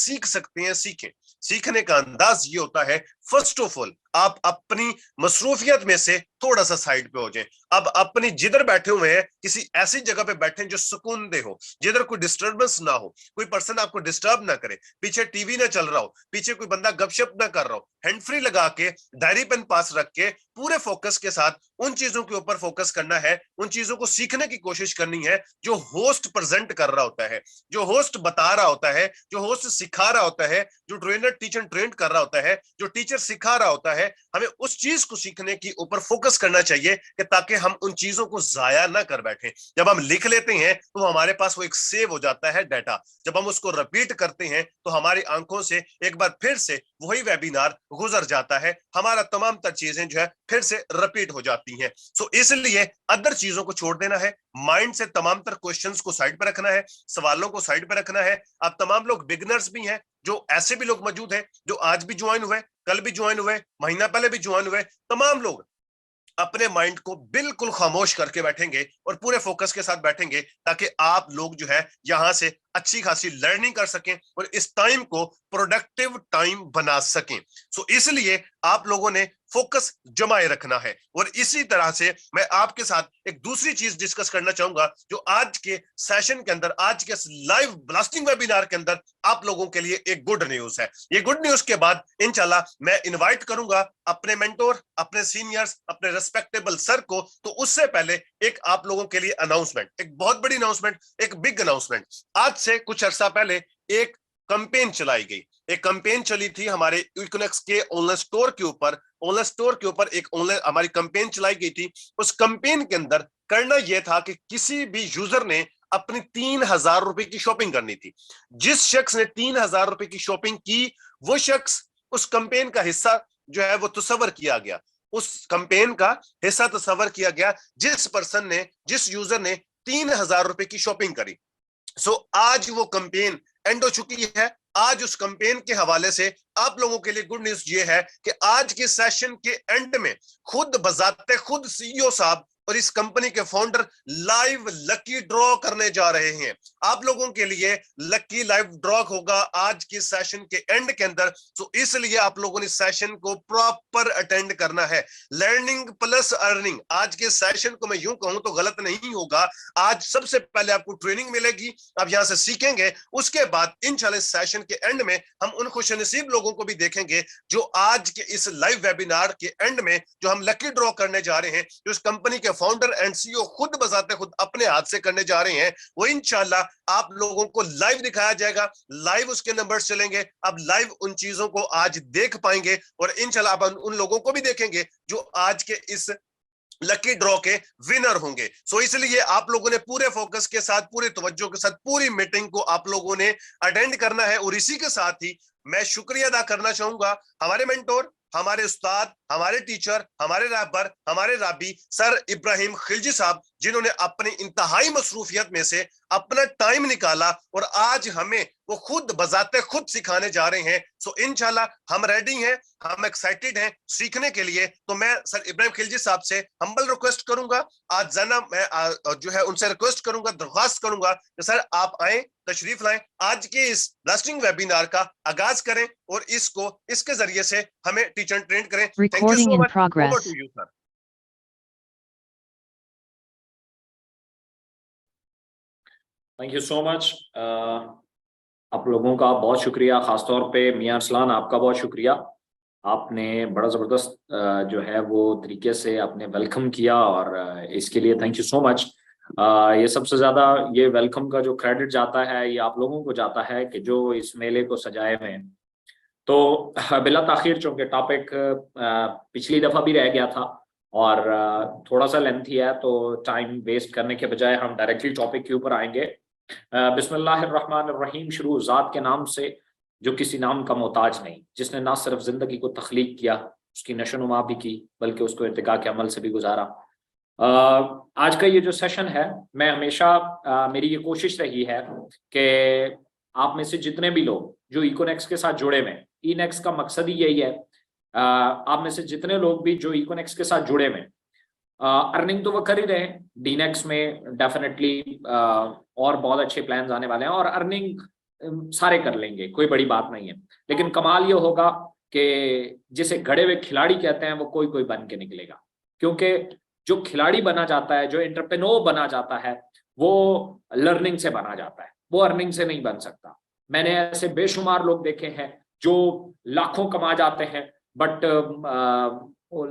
सीख सकते हैं सीखें। सीखने का अंदाज ये होता है, फर्स्ट ऑफ ऑल आप अपनी मसरूफियत में से थोड़ा सा साइड पे हो जाएं। अब अपनी जिधर बैठे हुए हैं किसी ऐसी जगह पे बैठे जो सुकून दे हो, जिधर कोई डिस्टर्बेंस ना हो, कोई पर्सन आपको डिस्टर्ब ना करे, पीछे टीवी ना चल रहा हो, पीछे कोई बंदा गपशप ना कर रहा हो, हैंड फ्री लगा के डायरी पेन पास रख के पूरे फोकस के साथ उन चीजों के ऊपर फोकस करना है, उन चीजों को सीखने की कोशिश करनी है जो होस्ट प्रेजेंट कर रहा होता है, जो होस्ट बता रहा होता है, जो होस्ट सिखा रहा होता है, जो ट्रेनर टीचर ट्रेन कर रहा होता है, जो टीचर सिखा रहा होता है। हमें उस चीज को सीखने की ऊपर फोकस करना चाहिए कि ताकि हम उन चीजों को जाया ना कर बैठे। जब हम लिख लेते हैं तो हमारे पास वो एक सेव हो जाता है डाटा, जब हम उसको रिपीट करते हैं तो हमारी आंखों से एक बार फिर से वही वेबिनार गुजर जाता है, हमारा तमाम तर चीजें जो है फिर से रिपीट हो जाती हैं। सो इसलिए अदर चीजों को छोड़ देना है, माइंड से तमाम तर क्वेश्चंस को साइड पर रखना है, सवालों को साइड पर रखना है। आप तमाम लोग बिगनर्स भी हैं, जो ऐसे भी लोग मौजूद हैं जो आज भी ज्वाइन हुए, कल भी ज्वाइन हुए, महीना पहले भी ज्वाइन हुए, तमाम लोग अपने माइंड को बिल्कुल खामोश करके बैठेंगे और पूरे फोकस के साथ बैठेंगे ताकि आप लोग जो है यहां से अच्छी खासी लर्निंग कर सकें और इस टाइम को प्रोडक्टिव टाइम बना सकें। सो इसलिए आप लोगों ने फोकस जमाए रखना है। और इसी तरह से मैं आपके साथ एक दूसरी चीज डिस्कस करना चाहूंगा जो आज के सेशन के अंदर, आज के लाइव ब्लास्टिंग वेबिनार के अंदर आप लोगों के लिए एक गुड न्यूज है। ये गुड न्यूज के बाद इंशाल्लाह मैं इनवाइट करूंगा अपने मेंटोर, अपने सीनियर्स, अपने रेस्पेक्टेबल सर को। तो उससे पहले एक आप लोगों के लिए अनाउंसमेंट, एक बहुत बड़ी अनाउंसमेंट, एक बिग अनाउंसमेंट। आज से कुछ अरसा पहले एक कैंपेन चलाई गई, एक कैंपेन चली थी हमारे इकोनेक्स के ऑनलाइन स्टोर के ऊपर। ऑनलाइन स्टोर के ऊपर एक ऑनलाइन हमारी कैंपेन चलाई गई थी। उस कैंपेन के अंदर करना यह था कि किसी भी यूजर ने अपनी 3,000 रुपए की शॉपिंग करनी थी। जिस शख्स ने 3,000 रुपए की शॉपिंग की वो शख्स उस कैंपेन का हिस्सा जो है वो तस्वर किया गया, उस कैंपेन का हिस्सा तस्वर किया गया जिस पर्सन ने, जिस यूजर ने 3,000 रुपए की शॉपिंग करी। सो आज वो कैंपेन एंड हो चुकी है। आज उस कैंपेन के हवाले से आप लोगों के लिए गुड न्यूज ये है कि आज के सेशन के एंड में खुद बजाते खुद सीईओ साहब और इस कंपनी के फाउंडर लाइव लकी ड्रॉ करने जा रहे हैं। आप लोगों के लिए लकी लाइव ड्रॉ होगा आज के सेशन के एंड के अंदर। तो इसलिए आप लोगों ने सेशन को प्रॉपर अटेंड करना है। लर्निंग प्लस अर्निंग, आज के सेशन को मैं यूं कहूं तो गलत नहीं होगा। आज सबसे पहले आपको ट्रेनिंग मिलेगी, आप यहां से सीखेंगे, उसके बाद इंशाल्लाह सेशन के एंड में हम उन खुशनसीब लोगों को भी देखेंगे जो आज के इस लाइव वेबिनार के एंड में जो हम लकी ड्रॉ करने जा रहे हैं, जो इस कंपनी के फाउंडर एंड सीईओ खुद बजाते खुद अपने हाथ से करने जा रहे हैं, वो इंशाल्लाह आप लोगों को लाइव दिखाया जाएगा, लाइव उसके नंबर्स चलेंगे। अब लाइव उन चीजों को आज देख पाएंगे और इंशाल्लाह आप उन लोगों को भी देखेंगे जो आज के इस लकी ड्रॉ के विनर होंगे। सो इसलिए आप लोगों ने पूरे फोकस के साथ, पूरे तवज्जो के साथ पूरी मीटिंग को आप लोगों ने अटेंड करना है। और इसी के साथ ही मैं शुक्रिया अदा करना चाहूंगा हमारे मेंटोर, हमारे उस्ताद, हमारे टीचर, हमारे रहबर, हमारे राबी सर इब्राहिम खिलजी साहब, जिन्होंने अपनी इंतहाई मसरूफियत में से अपना टाइम निकाला और आज हमें वो खुद बजाते खुद सिखाने जा रहे हैं। सो इंशाल्लाह हम रेडी हैं, हम एक्साइटेड हैं सीखने के लिए। तो मैं सर इब्राहिम खिलजी साहब से हम्बल रिक्वेस्ट करूंगा, आज जाना मैं जो है उनसे रिक्वेस्ट करूंगा, दरख्वास्त करूंगा कि सर आप आए, तशरीफ लाएं, आज के इस ब्लास्टिंग वेबिनार का आगाज करें और इसको इसके जरिए से हमें टीचर ट्रेन करें। Thank you so much. Over to you sir. Thank you so much. आप लोगों का बहुत शुक्रिया, खासतौर पे मियां अरसलान आपका बहुत शुक्रिया। आपने बड़ा ज़बरदस्त जो है वो तरीके से आपने वेलकम किया और इसके लिए थैंक यू सो मच। ये सबसे ज़्यादा ये वेलकम का जो क्रेडिट जाता है ये आप लोगों को जाता है कि जो इस मेले को सजाए हुए हैं। तो बिला ताखिर चूँकि टॉपिक पिछली दफ़ा भी रह गया था और थोड़ा सा लेंथी है तो टाइम वेस्ट करने के बजाय हम डायरेक्टली टॉपिक के ऊपर आएंगे। बिस्मिल्लाहिर्रहमानिर्रहीम, शुरू ज़ात के नाम से जो किसी नाम का मोहताज नहीं, जिसने ना सिर्फ ज़िंदगी को तख्लीक किया, उसकी नशोनुमा भी की, बल्कि उसको इर्तिका के अमल से भी गुजारा। आज का ये जो सेशन है, मैं हमेशा मेरी ये कोशिश रही है कि आप में से जितने भी लोग जो इकोनेक्स के साथ जुड़े हुए, इनेक्स का मकसद ही यही है, आप में से जितने लोग भी जो इकोनेक्स के साथ जुड़े हुए, अर्निंग तो वो कर ही रहे हैं। डीनेक्स में डेफिनेटली और बहुत अच्छे प्लान्स आने वाले हैं और अर्निंग सारे कर लेंगे, कोई बड़ी बात नहीं है। लेकिन कमाल ये होगा कि जिसे गड़े हुए खिलाड़ी कहते हैं वो कोई कोई बन के निकलेगा, क्योंकि जो खिलाड़ी बना जाता है, जो एंटरप्रेन्योर बना जाता है, वो लर्निंग से बना जाता है, वो अर्निंग से नहीं बन सकता। मैंने ऐसे बेशुमार लोग देखे हैं जो लाखों कमा जाते हैं बट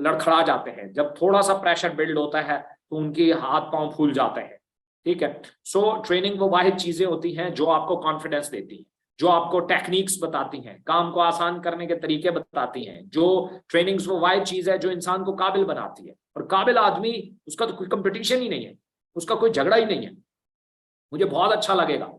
लड़खड़ा जाते हैं, जब थोड़ा सा प्रेशर बिल्ड होता है तो उनकी हाथ पांव फूल जाते हैं। ठीक है, सो ट्रेनिंग वो वाहिद चीजें होती हैं जो आपको कॉन्फिडेंस देती हैं, जो आपको टेक्निक्स बताती हैं, काम को आसान करने के तरीके बताती हैं। जो ट्रेनिंग्स वो वाहिद चीज है जो इंसान को काबिल बनाती है, और काबिल आदमी, उसका तो कोई कंपटीशन ही नहीं है, उसका कोई झगड़ा ही नहीं है। मुझे बहुत अच्छा लगेगा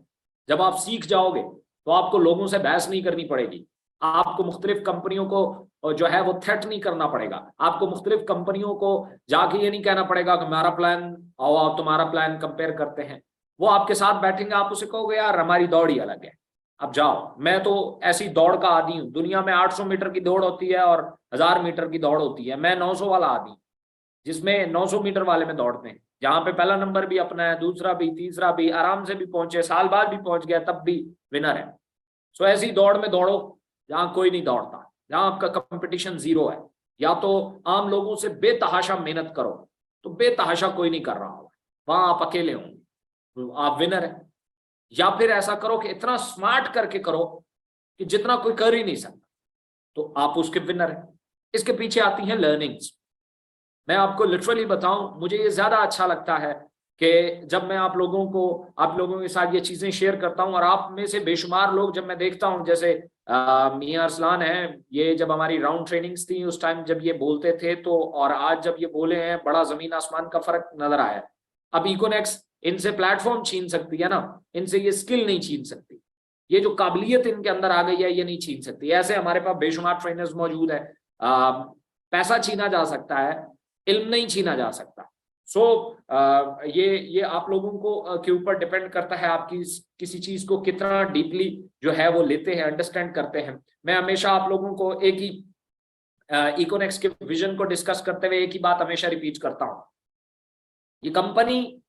जब आप सीख जाओगे तो आपको लोगों से बहस नहीं करनी पड़ेगी, आपको मुख्तलिफ कंपनियों को जो है वो थ्रेट नहीं करना पड़ेगा, आपको मुख्तलिफ कंपनियों को जाके ये नहीं कहना पड़ेगा कि हमारा प्लान आओ आप तुम्हारा प्लान कंपेयर करते हैं। वो आपके साथ बैठेंगे, आप उसे कहोगे यार हमारी दौड़ ही अलग है, अब जाओ। मैं तो ऐसी दौड़ का आदी हूँ, दुनिया में 800 मीटर की दौड़ होती है और 1000 मीटर की दौड़ होती है, मैं 900 वाला आदी, जिसमें 900 मीटर वाले में दौड़ते हैं, जहां पे पहला नंबर भी अपना है, दूसरा भी, तीसरा भी, आराम से भी पहुंचे, साल बाद भी पहुंच गया तब भी विनर है। सो ऐसी दौड़ में दौड़ो जहां कोई नहीं दौड़ता, जहां आपका कंपटीशन जीरो है। या तो आम लोगों से बेतहाशा मेहनत करो, तो बेतहाशा कोई नहीं कर रहा होगा, वहां आप अकेले होंगे, तो आप विनर है। या फिर ऐसा करो कि इतना स्मार्ट करके करो कि जितना कोई कर ही नहीं सकता, तो आप उसके विनर है। इसके पीछे आती हैं लर्निंग्स। मैं आपको लिटरली बताऊं, मुझे ये ज्यादा अच्छा लगता है कि जब मैं आप लोगों के साथ ये चीजें शेयर करता हूं, और आप में से बेशुमार लोग जब मैं देखता हूं, जैसे मियां अरसलान है, ये जब हमारी राउंड ट्रेनिंग्स थी उस टाइम जब ये बोलते थे तो, और आज जब ये बोले हैं, बड़ा जमीन आसमान का फर्क नजर आया। अब इकोनेक्स इनसे प्लेटफॉर्म छीन सकती है ना, इनसे ये स्किल नहीं छीन सकती, ये जो काबिलियत इनके अंदर आ गई है ये नहीं छीन सकती। ऐसे हमारे पास बेशुमार ट्रेनर्स मौजूद है। पैसा छीना जा सकता है, इल्म नहीं छीना जा सकता। सो ये आप लोगों को के ऊपर डिपेंड करता है, आपकी किसी चीज को कितना डीपली जो है वो लेते हैं, अंडरस्टैंड करते हैं। मैं हमेशा आप लोगों को एक ही इकोनेक्स के विजन को डिस्कस करते हुए एक ही बात हमेशा रिपीट करता हूं, ये कंपनी,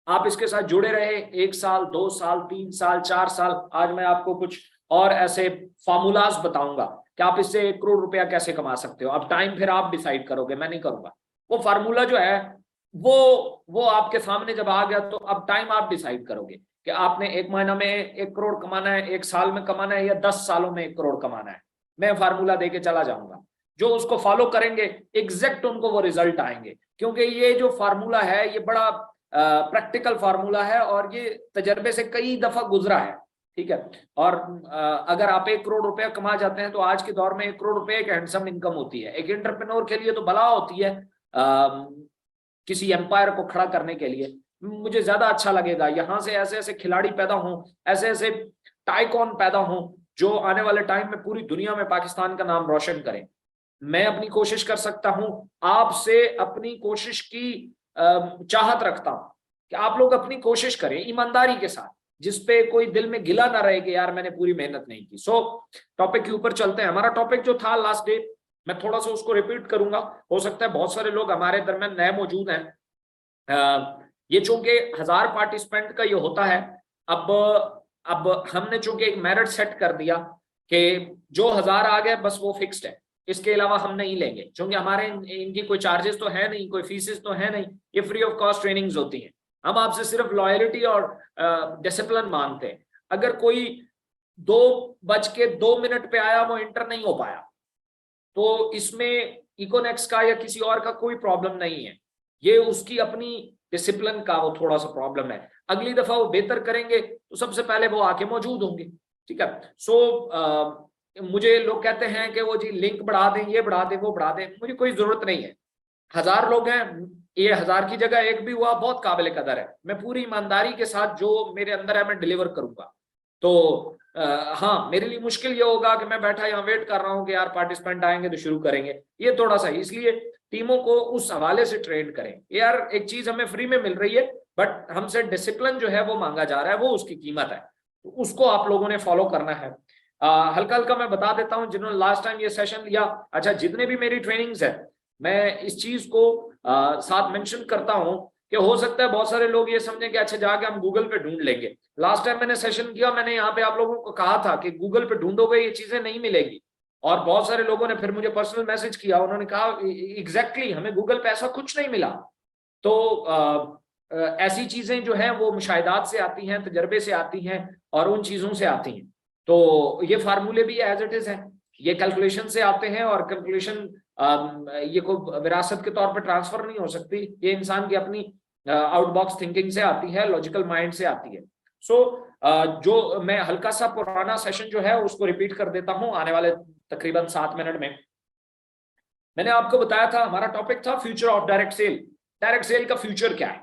आप इसके साथ जुड़े रहे 1 साल, 2 साल, 3 साल, 4 साल, आज मैं आपको कुछ और ऐसे फार्मूलाज बताऊंगा कि आप इससे 1 करोड़ रुपया कैसे कमा सकते हो। अब टाइम फिर आप डिसाइड करोगे, मैं नहीं करूंगा। वो फार्मूला जो है वो आपके सामने जब आ गया तो अब टाइम आप डिसाइड करोगे कि आपने 1 महीना में 1 करोड़ कमाना है, 1 साल में कमाना है, या 10 सालों में 1 करोड़ कमाना है। मैं फार्मूला देके चला जाऊंगा, जो उसको फॉलो करेंगे एग्जैक्ट उनको वो रिजल्ट आएंगे, क्योंकि ये जो फार्मूला है ये बड़ा प्रैक्टिकल फार्मूला है और ये तजर्बे से कई दफा गुजरा है। ठीक है, और अगर आप 1 करोड़ रुपया कमा जाते हैं तो आज के दौर में 1 करोड़ रुपए एक हैंडसम इनकम होती है। एक एंटरप्रेन्योर के लिए तो बला होती है किसी एम्पायर को खड़ा करने के लिए। मुझे ज्यादा अच्छा लगेगा यहाँ से ऐसे ऐसे खिलाड़ी पैदा हों, ऐसे ऐसे टाइकॉन पैदा हों जो आने वाले टाइम में पूरी दुनिया में पाकिस्तान का नाम रोशन करें। मैं अपनी कोशिश कर सकता हूं, आपसे अपनी कोशिश की चाहत रखता हूं कि आप लोग अपनी कोशिश करें ईमानदारी के साथ, जिसपे कोई दिल में गिला ना रहे कि यार मैंने पूरी मेहनत नहीं की। सो टॉपिक के ऊपर चलते हैं। हमारा टॉपिक जो था लास्ट डे, मैं थोड़ा सा उसको रिपीट करूंगा, हो सकता है बहुत सारे लोग हमारे दरमियान नए मौजूद हैं। ये चूंकि 1000 पार्टिसिपेंट का ये होता है, अब हमने चूंकि एक मेरिट सेट कर दिया कि जो 1000 आ गए बस वो फिक्स्ड है, इसके अलावा हम नहीं लेंगे, क्योंकि हमारे इनकी कोई चार्जेस तो है नहीं, कोई फीसेस तो है नहीं, ये फ्री ऑफ कॉस्ट ट्रेनिंग्स होती हैं। हम आपसे सिर्फ लॉयल्टी और डिसिप्लिन मांगते हैं। अगर कोई 2:02 पे आया, वो इंटर नहीं हो पाया, तो इसमें इकोनेक्स का या किसी और का कोई प्रॉब्लम नहीं है, ये उसकी अपनी डिसिप्लिन का वो थोड़ा सा प्रॉब्लम है। अगली दफा वो बेहतर करेंगे तो सबसे पहले वो आके मौजूद होंगे। ठीक है, सो मुझे लोग कहते हैं कि वो जी लिंक बढ़ा दें, ये बढ़ा दें, वो बढ़ा दें, मुझे कोई जरूरत नहीं है। 1000 लोग हैं, ये 1000 की जगह 1 भी हुआ बहुत काबिल कदर है। मैं पूरी ईमानदारी के साथ जो मेरे अंदर है मैं डिलीवर करूंगा। तो हाँ, मेरे लिए मुश्किल ये होगा कि मैं बैठा यहाँ वेट कर रहा हूँ कि यार पार्टिसिपेंट आएंगे तो शुरू करेंगे, ये थोड़ा सा, इसलिए टीमों को उस हवाले से ट्रेन करें। यार एक चीज हमें फ्री में मिल रही है बट हमसे डिसिप्लिन जो है वो मांगा जा रहा है, वो उसकी कीमत है, तो उसको आप लोगों ने फॉलो करना है। हल्का हल्का मैं बता देता हूँ जिन्होंने लास्ट टाइम ये सेशन लिया। अच्छा, जितने भी मेरी ट्रेनिंग्स है मैं इस चीज को साथ मेंशन करता हूँ कि हो सकता है बहुत सारे लोग ये समझें कि अच्छा जाके हम गूगल पे ढूंढ लेंगे। लास्ट टाइम मैंने सेशन किया, मैंने यहाँ पे आप लोगों को कहा था कि गूगल पे ढूंढोगे ये चीजें नहीं मिलेगी, और बहुत सारे लोगों ने फिर मुझे पर्सनल मैसेज किया, उन्होंने कहा एग्जैक्टली हमें गूगल पे ऐसा कुछ नहीं मिला। तो ऐसी चीजें जो है वो मुशाहिदात से आती हैं, तजर्बे से आती हैं और उन चीजों से आती हैं। तो ये फार्मूले भी एज इट इज हैं, ये कैलकुलेशन से आते हैं, और कैलकुलेशन ये कोई विरासत के तौर पर ट्रांसफर नहीं हो सकती, ये इंसान की अपनी आउटबॉक्स थिंकिंग से आती है, लॉजिकल माइंड से आती है। सो जो मैं हल्का सा पुराना सेशन जो है उसको रिपीट कर देता हूं आने वाले तकरीबन 7 मिनट में। मैंने आपको बताया था हमारा टॉपिक था future of direct sale. Direct sale का फ्यूचर क्या है?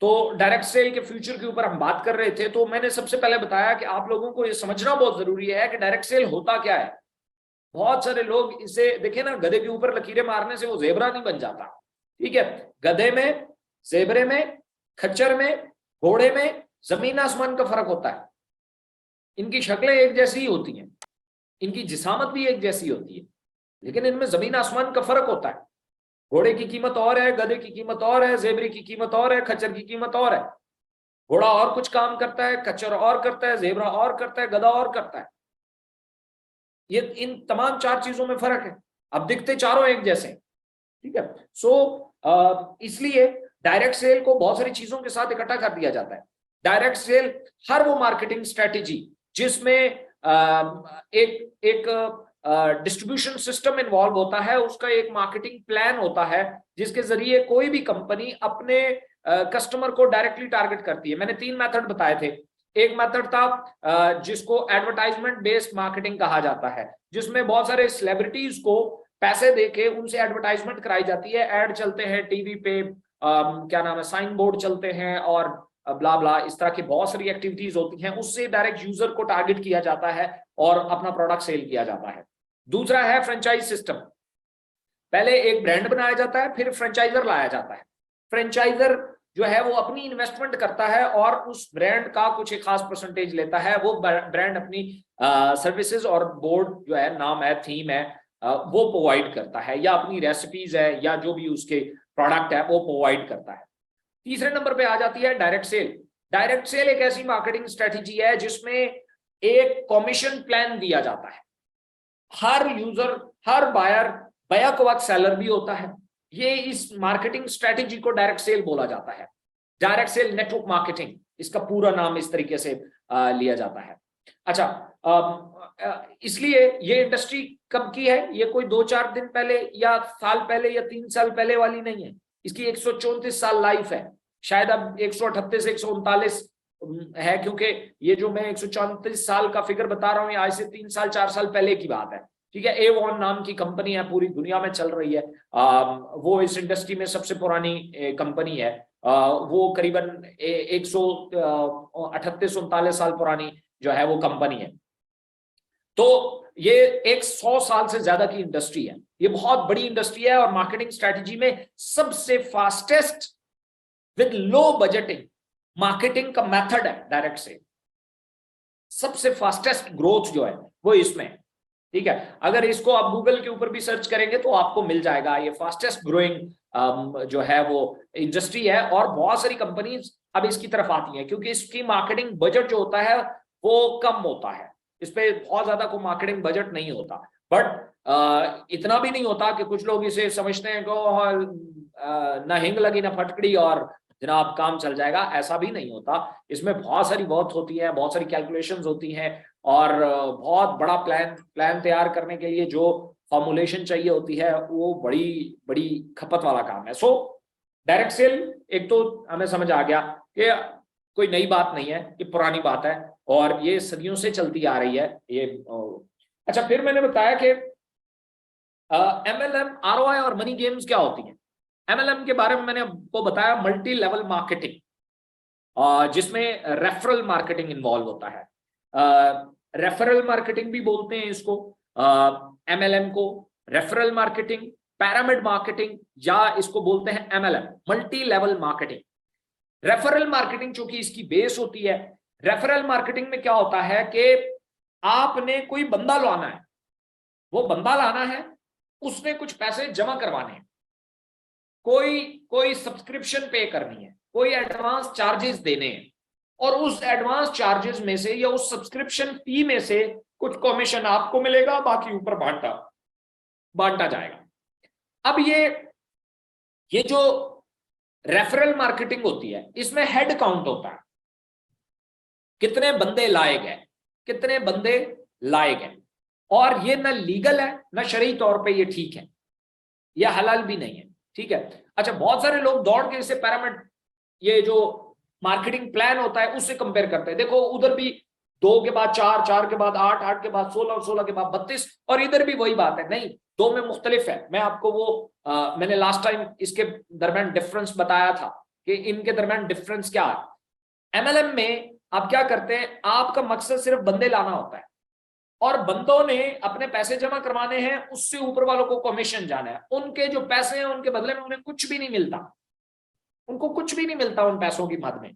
तो डायरेक्ट सेल के फ्यूचर के ऊपर हम बात कर रहे थे। तो मैंने सबसे पहले बताया कि आप लोगों को ये समझना बहुत जरूरी है कि डायरेक्ट सेल होता क्या है। बहुत सारे लोग इसे देखे ना, गधे के ऊपर लकीरें मारने से वो जेबरा नहीं बन जाता, ठीक है? गधे में, जेबरे में, खच्चर में, घोड़े में जमीन आसमान का फर्क होता है। इनकी शक्लें एक जैसी ही होती हैं, इनकी जिसामत भी एक जैसी होती है, लेकिन इनमें जमीन आसमान का फर्क होता है। घोड़े की कीमत और है, गधे की कीमत और है, जेबरे की कीमत और है, खच्चर की कीमत और है। घोड़ा और कुछ काम करता है, खच्चर और करता है, जेबरा और करता है, गधा और करता है। ये इन तमाम 4 चीजों में फर्क है। अब दिखते चारों एक जैसे, ठीक है? सो इसलिए डायरेक्ट सेल को बहुत सारी चीजों के साथ इकट्ठा कर दिया जाता है। डायरेक्ट सेल हर वो मार्केटिंग स्ट्रेटेजी जिसमें एक एक डिस्ट्रीब्यूशन सिस्टम इन्वॉल्व होता है, उसका एक मार्केटिंग प्लान होता है, जिसके जरिए कोई भी कंपनी अपने कस्टमर को डायरेक्टली टारगेट करती है। मैंने 3 मेथड बताए थे। एक मेथड था जिसको एडवर्टाइजमेंट बेस्ड मार्केटिंग कहा जाता है, जिसमें बहुत सारे सेलिब्रिटीज को पैसे देके उनसे एडवर्टाइजमेंट कराई जाती है, एड चलते हैं टीवी पे, क्या नाम है, साइन बोर्ड चलते हैं और ब्ला ब्ला, इस तरह की बहुत सारी एक्टिविटीज होती हैं। उससे डायरेक्ट यूजर को टारगेट किया जाता है और अपना प्रोडक्ट सेल किया जाता है। दूसरा है फ्रेंचाइज सिस्टम। पहले एक ब्रांड बनाया जाता है, फिर फ्रेंचाइजर लाया जाता है। फ्रेंचाइजर जो है वो अपनी इन्वेस्टमेंट करता है और उस ब्रांड का कुछ एक खास परसेंटेज लेता है। वो ब्रांड अपनी सर्विसेज और बोर्ड जो है, नाम है, थीम है, वो प्रोवाइड करता है, या अपनी रेसिपीज है, या जो भी उसके प्रोडक्ट है वो प्रोवाइड करता है। तीसरे नंबर पे आ जाती है डायरेक्ट सेल। डायरेक्ट सेल एक ऐसी मार्केटिंग स्ट्रेटेजी है जिसमें एक कमीशन प्लान दिया जाता है। हर यूजर, हर बायर बैक वक्त सेलर भी होता है। ये इस मार्केटिंग स्ट्रेटेजी को डायरेक्ट सेल बोला जाता है। डायरेक्ट सेल नेटवर्क मार्केटिंग इसका पूरा नाम इस तरीके से लिया जाता है। अच्छा, इसलिए ये इंडस्ट्री कब की है? ये कोई 2-4 दिन पहले या साल पहले या 3 साल पहले वाली नहीं है। इसकी 134 साल लाइफ है। शायद अब 138 139 है, क्योंकि ये जो मैं 134 साल का फिगर बता रहा हूँ, आज से 3 साल 4 साल पहले की बात है, ठीक है? एवॉन नाम की कंपनी है, पूरी दुनिया में चल रही है। वो इस इंडस्ट्री में सबसे पुरानी कंपनी है। वो करीबन 138 39 साल पुरानी जो है वो कंपनी है। तो ये एक 100 साल से ज्यादा की इंडस्ट्री है। ये बहुत बड़ी इंडस्ट्री है और मार्केटिंग स्ट्रेटेजी में सबसे fastest with low budgeting marketing का मेथड है डायरेक्ट सेल। सबसे फास्टेस्ट ग्रोथ जो है वो इसमें, ठीक है? अगर इसको आप गूगल के ऊपर भी सर्च करेंगे तो आपको मिल जाएगा। ये फास्टेस्ट ग्रोइंग जो है वो इंडस्ट्री है, और बहुत सारी कंपनीज अब इसकी तरफ आती हैं, क्योंकि इसकी मार्केटिंग बजट जो होता है वो कम होता है। इस पे बहुत ज्यादा कोई मार्केटिंग बजट नहीं होता, बट इतना भी नहीं होता कि कुछ लोग इसे समझते हैं कि ना हिंग लगी ना फटकड़ी और जनाब काम चल जाएगा। ऐसा भी नहीं होता। इसमें बहुत सारी वर्क होती है, बहुत सारी कैलकुलेशंस होती हैं, और बहुत बड़ा प्लान तैयार करने के लिए जो फॉर्मुलेशन चाहिए होती है वो बड़ी बड़ी खपत वाला काम है। सो डायरेक्ट सेल एक तो हमें समझ आ गया कि कोई नई बात नहीं है, ये पुरानी बात है और ये सदियों से चलती आ रही है ये। अच्छा, फिर मैंने बताया कि MLM, ROI और मनी गेम्स क्या होती हैं। MLM के बारे में मैंने आपको बताया, मल्टी लेवल मार्केटिंग, जिसमें रेफरल मार्केटिंग इन्वॉल्व होता है। रेफरल मार्केटिंग भी बोलते हैं इसको, MLM को रेफरल मार्केटिंग, पैरामिड मार्केटिंग, या इसको बोलते हैं MLM, multi level marketing. Referral marketing चूंकि इसकी बेस होती है, रेफरल मार्केटिंग में क्या होता है कि आपने कोई बंदा लाना है, वो बंदा लाना है, उसने कुछ पैसे जमा करवाने हैं, कोई सब्सक्रिप्शन पे करनी है, कोई एडवांस चार्जेस देने हैं, और उस एडवांस चार्जेस में से या उस सब्सक्रिप्शन फी में से कुछ कमीशन आपको मिलेगा, बाकी ऊपर बांटा जाएगा। अब ये जो रेफरल मार्केटिंग होती है, इसमें हेड काउंट होता है, कितने बंदे लाए गए, और ये ना लीगल है ना शरई तौर पे ये ठीक है, या हलाल भी नहीं है, ठीक है। अच्छा, बहुत सारे लोग दौड़ के इसे पैरामिड, ये जो मार्केटिंग प्लान होता है उससे कंपेयर करते हैं। देखो उधर भी 2 के बाद 4, 4 के बाद 8, 8 के बाद 16 और 16 के बाद 32, और इधर भी वही बात है। नहीं, 2 में मुख्तलिफ है। मैं आपको मैंने लास्ट टाइम इसके दरमियान डिफरेंस बताया था कि इनके दरमियान डिफरेंस क्या है। एमएलएम में आप क्या करते हैं, आपका मकसद सिर्फ बंदे लाना होता है, और बंदों ने अपने पैसे जमा करवाने हैं, उससे ऊपर वालों को कमीशन जाना है। उनके जो पैसे हैं उनके बदले में उन्हें कुछ भी नहीं मिलता, उनको कुछ भी नहीं मिलता उन पैसों की मद में।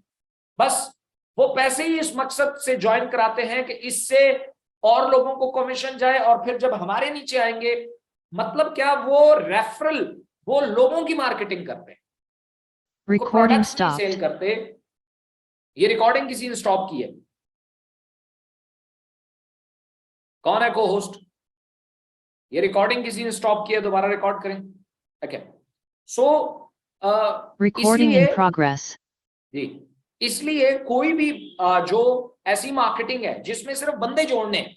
बस वो पैसे ही इस मकसद से ज्वाइन कराते हैं कि इससे और लोगों को कमीशन जाए, और फिर जब हमारे नीचे आएंगे, मतलब क्या, वो रेफरल, वो लोगों की मार्केटिंग करते हैं, Recording सेल stopped. करते। ये रिकॉर्डिंग किसी ने स्टॉप की है? कौन है को होस्ट? ये रिकॉर्डिंग किसी ने स्टॉप किया, दोबारा रिकॉर्ड करें। Okay, so Recording in progress. जी, इसलिए कोई भी जो ऐसी मार्केटिंग है जिसमें सिर्फ बंदे जोड़ने हैं,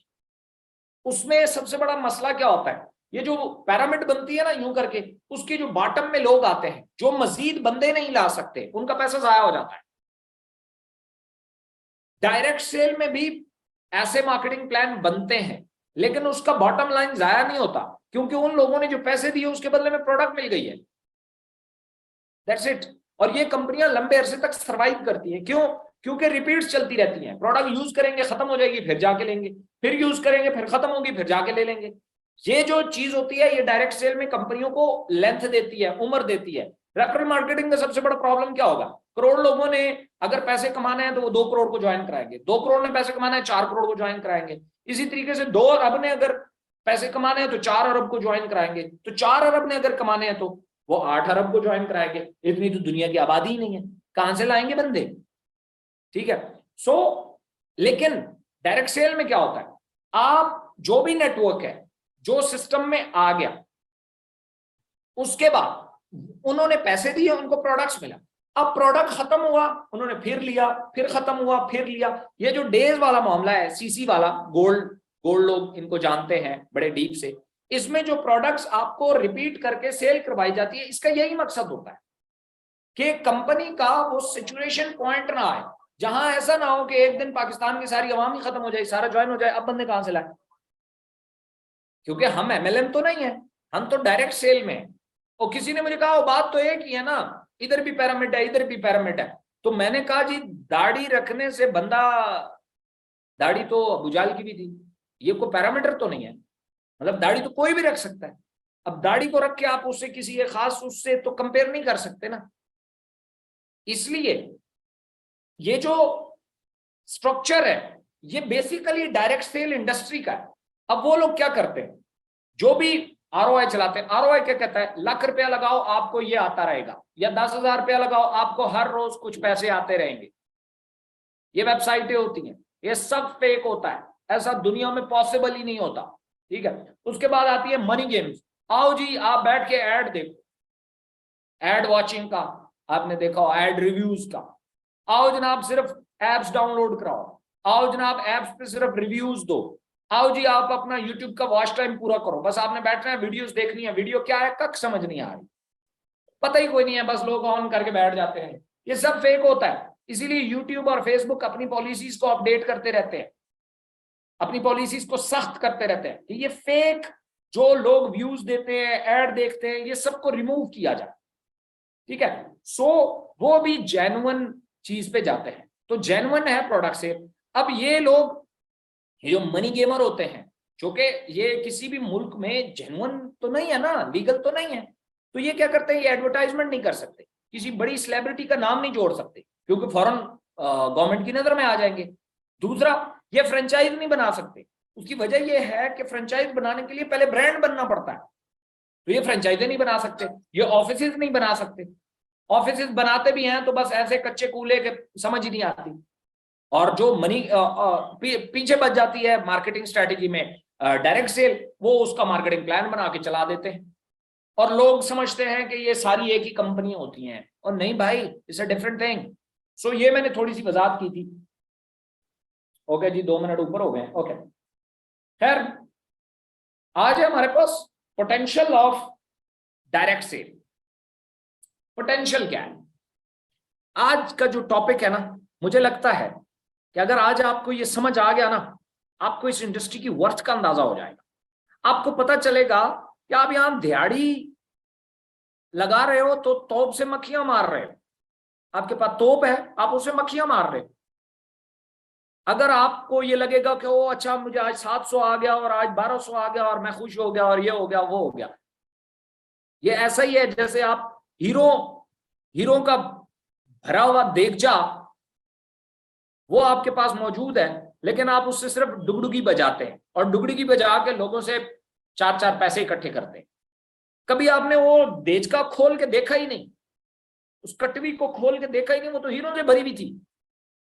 उसमें सबसे बड़ा मसला क्या होता है, ये जो पिरामिड बनती है ना यूं करके, उसके जो बॉटम में लोग आते हैं जो मजीद बंदे नहीं ला सकते, उनका पैसा जाया हो जाता है। डायरेक्ट सेल में भी ऐसे मार्केटिंग प्लान बनते हैं, लेकिन उसका बॉटम लाइन जाया नहीं होता, क्योंकि उन लोगों ने जो पैसे दिए उसके बदले में प्रोडक्ट मिल गई है। That's it. और ये कंपनियां लंबे अरसे तक सर्वाइव करती हैं। क्यों? क्योंकि रिपीट्स चलती रहती हैं। प्रोडक्ट यूज करेंगे, खत्म हो जाएगी, फिर जाके लेंगे, फिर यूज करेंगे, फिर खत्म होगी, फिर जाके ले लेंगे। ये जो चीज होती है, ये डायरेक्ट सेल में कंपनियों को लेंथ देती है, उम्र देती है। रेफरल मार्केटिंग का सबसे बड़ा प्रॉब्लम क्या होगा? करोड़ लोगों ने अगर पैसे कमाने हैं तो वो 2 करोड़ को ज्वाइन कराएंगे, 2 करोड़ ने पैसे कमाना है 4 करोड़ को ज्वाइन कराएंगे। इसी तरीके से 2 अरब ने अगर पैसे कमाने हैं तो 4 अरब को ज्वाइन कराएंगे, तो 4 अरब ने अगर कमाने हैं तो वो 8 अरब को ज्वाइन कराएंगे। इतनी तो दुनिया की आबादी ही नहीं है, कहां से लाएंगे बंदे? ठीक है। सो लेकिन डायरेक्ट सेल में क्या होता है, आप जो भी नेटवर्क है जो सिस्टम में आ गया, उसके बाद उन्होंने पैसे दिए, उनको प्रोडक्ट्स मिला, अब प्रोडक्ट खत्म हुआ, उन्होंने फिर लिया, फिर खत्म हुआ, फिर लिया। ये जो डेज वाला मामला है, सीसी वाला, गोल्ड लोग इनको जानते हैं बड़े डीप से, इसमें जो प्रोडक्ट्स आपको रिपीट करके सेल करवाई जाती है, इसका यही मकसद होता है कि कंपनी का वो सिचुएशन पॉइंट ना आए जहां ऐसा ना हो कि एक दिन पाकिस्तान की सारी अवाम ही खत्म हो जाए, सारा ज्वाइन हो जाए, अब बंदे कहां से लाए? क्योंकि हम एमएलएम तो नहीं है, हम तो डायरेक्ट सेल में है। और किसी ने मुझे कहा वो बात तो एक ही है ना, इधर भी पैरामिड है, इधर भी पैरामिड है। तो मैंने कहा जी, दाढ़ी रखने से बंदा, दाढ़ी तो अबू जाल की भी थी, ये कोई पैरामीटर तो नहीं है। मतलब दाढ़ी तो कोई भी रख सकता है। अब दाढ़ी को रख के आप उससे किसी एक खास उससे तो कंपेयर नहीं कर सकते ना। इसलिए ये जो स्ट्रक्चर है, ये बेसिकली डायरेक्ट सेल इंडस्ट्री का है। अब वो लोग क्या करते हैं, जो भी आरओआई चलाते हैं, आरओआई क्या कहता है, लाख रुपया लगाओ आपको ये आता रहेगा, या 10,000 रुपया लगाओ आपको हर रोज कुछ पैसे आते रहेंगे। ये वेबसाइटें होती हैं, ये सब फेक होता है, ऐसा दुनिया में पॉसिबल ही नहीं होता। ठीक है। उसके बाद आती है मनी गेम्स। आओ जी, आप बैठ के ऐड देखो, एड वॉचिंग का आपने देखा हो, एड रिव्यूज का। आओ जनाब, सिर्फ एप्स डाउनलोड कराओ, आओ जनाब एप्स पे सिर्फ रिव्यूज दो, आओ जी आप अपना यूट्यूब का वॉच टाइम पूरा करो, बस आपने बैठना है, वीडियोस देखनी है। वीडियो क्या है, कख समझ नहीं आ रही, पता ही कोई नहीं है, बस लोग ऑन करके बैठ जाते हैं। ये सब फेक होता है। इसीलिए यूट्यूब और फेसबुक अपनी पॉलिसीज को अपडेट करते रहते हैं, अपनी पॉलिसीज को सख्त करते रहते हैं कि ये फेक जो लोग व्यूज देते हैं, ऐड देखते हैं, ये सबको रिमूव किया जाए। ठीक है। सो वो भी जेन्युइन चीज पे जाते हैं, तो जेन्युइन है प्रोडक्ट से। अब ये लोग, ये जो मनी गेमर होते हैं, जो कि ये किसी भी मुल्क में जेन्युइन तो नहीं है ना, लीगल तो नहीं है, तो ये क्या करते हैं, ये एडवर्टाइजमेंट नहीं कर सकते, किसी बड़ी सेलिब्रिटी का नाम नहीं जोड़ सकते, क्योंकि फौरन गवर्नमेंट की नजर में आ जाएंगे। दूसरा, ये फ्रेंचाइज नहीं बना सकते। उसकी वजह यह है कि फ्रेंचाइज बनाने के लिए पहले ब्रांड बनना पड़ता है। तो ये फ्रेंचाइजी नहीं बना सकते, ये ऑफिसेज नहीं बना सकते। ऑफिसेज बनाते भी हैं तो बस ऐसे कच्चे कूले के समझ ही नहीं आती, और जो मनी पीछे बच जाती है मार्केटिंग स्ट्रेटेजी में डायरेक्ट सेल, वो उसका मार्केटिंग प्लान बना के चला देते हैं और लोग समझते हैं कि ये सारी एक ही कंपनियां होती हैं, और नहीं भाई, इट्स अ डिफरेंट थिंग। सो ये मैंने थोड़ी सी वजाहत की थी। ओके जी, 2 मिनट ऊपर हो गए। ओके, खैर आज है हमारे पास potential of direct sale. Potential क्या है? आज का जो टॉपिक है ना, मुझे लगता है कि अगर आज आपको ये समझ आ गया ना, आपको इस इंडस्ट्री की वर्थ का अंदाजा हो जाएगा। आपको पता चलेगा कि आप यहां दिहाड़ी लगा रहे हो तो तोप से मक्खियां मार रहे हो। आपके पास तोप है, आप उससे मक्खियां मार रहे हो। अगर आपको ये लगेगा कि ओ अच्छा, मुझे आज 700 आ गया और आज 1200 आ गया और मैं खुश हो गया और ये हो गया वो हो गया, ये ऐसा ही है जैसे आप हीरो का भरा हुआ देगचा वो आपके पास मौजूद है, लेकिन आप उससे सिर्फ डुगडुगी बजाते हैं और डुगडुगी बजा के लोगों से 4-4 पैसे इकट्ठे करते हैं। कभी आपने वो देचका खोल के देखा ही नहीं, उस कटवी को खोल के देखा ही नहीं, वो तो हीरो से भरी हुई थी।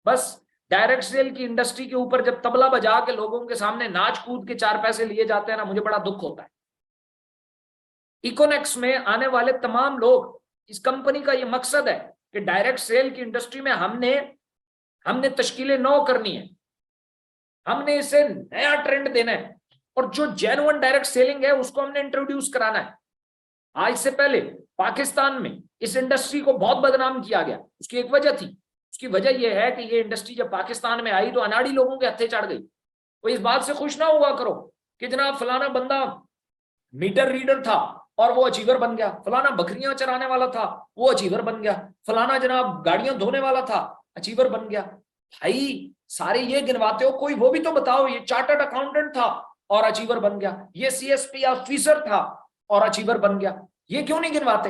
बस डायरेक्ट सेल की इंडस्ट्री के ऊपर जब तबला बजा के लोगों के सामने नाच कूद के 4 पैसे लिए जाते हैं ना, मुझे बड़ा दुख होता है। इकोनेक्स में आने वाले तमाम लोग, इस कंपनी का ये मकसद है कि डायरेक्ट सेल की इंडस्ट्री में हमने तश्कीलें नौ करनी है, हमने इसे नया ट्रेंड देना है, और जो जेन्युइन डायरेक्ट सेलिंग है उसको हमने इंट्रोड्यूस कराना है। आज से पहले पाकिस्तान में इस इंडस्ट्री को बहुत बदनाम किया गया, उसकी एक वजह थी। उसकी वजह यह है कि ये इंडस्ट्री जब पाकिस्तान में आई तो अनाड़ी लोगों के हत्थे चढ़ गई। तो इस बात से खुश ना हुआ करो कि जनाब फलाना बंदा मीटर रीडर था और वो अचीवर बन गया, फलाना बकरियां चराने वाला था वो अचीवर बन गया, फलाना जनाब गाड़ियां धोने वाला था अचीवर बन गया। भाई सारे ये गिनवाते हो, कोई वो भी तो बताओ, ये चार्टर्ड अकाउंटेंट था और अचीवर बन गया, ये CSP ऑफिसर था और अचीवर बन गया, ये क्यों नहीं गिनवाते?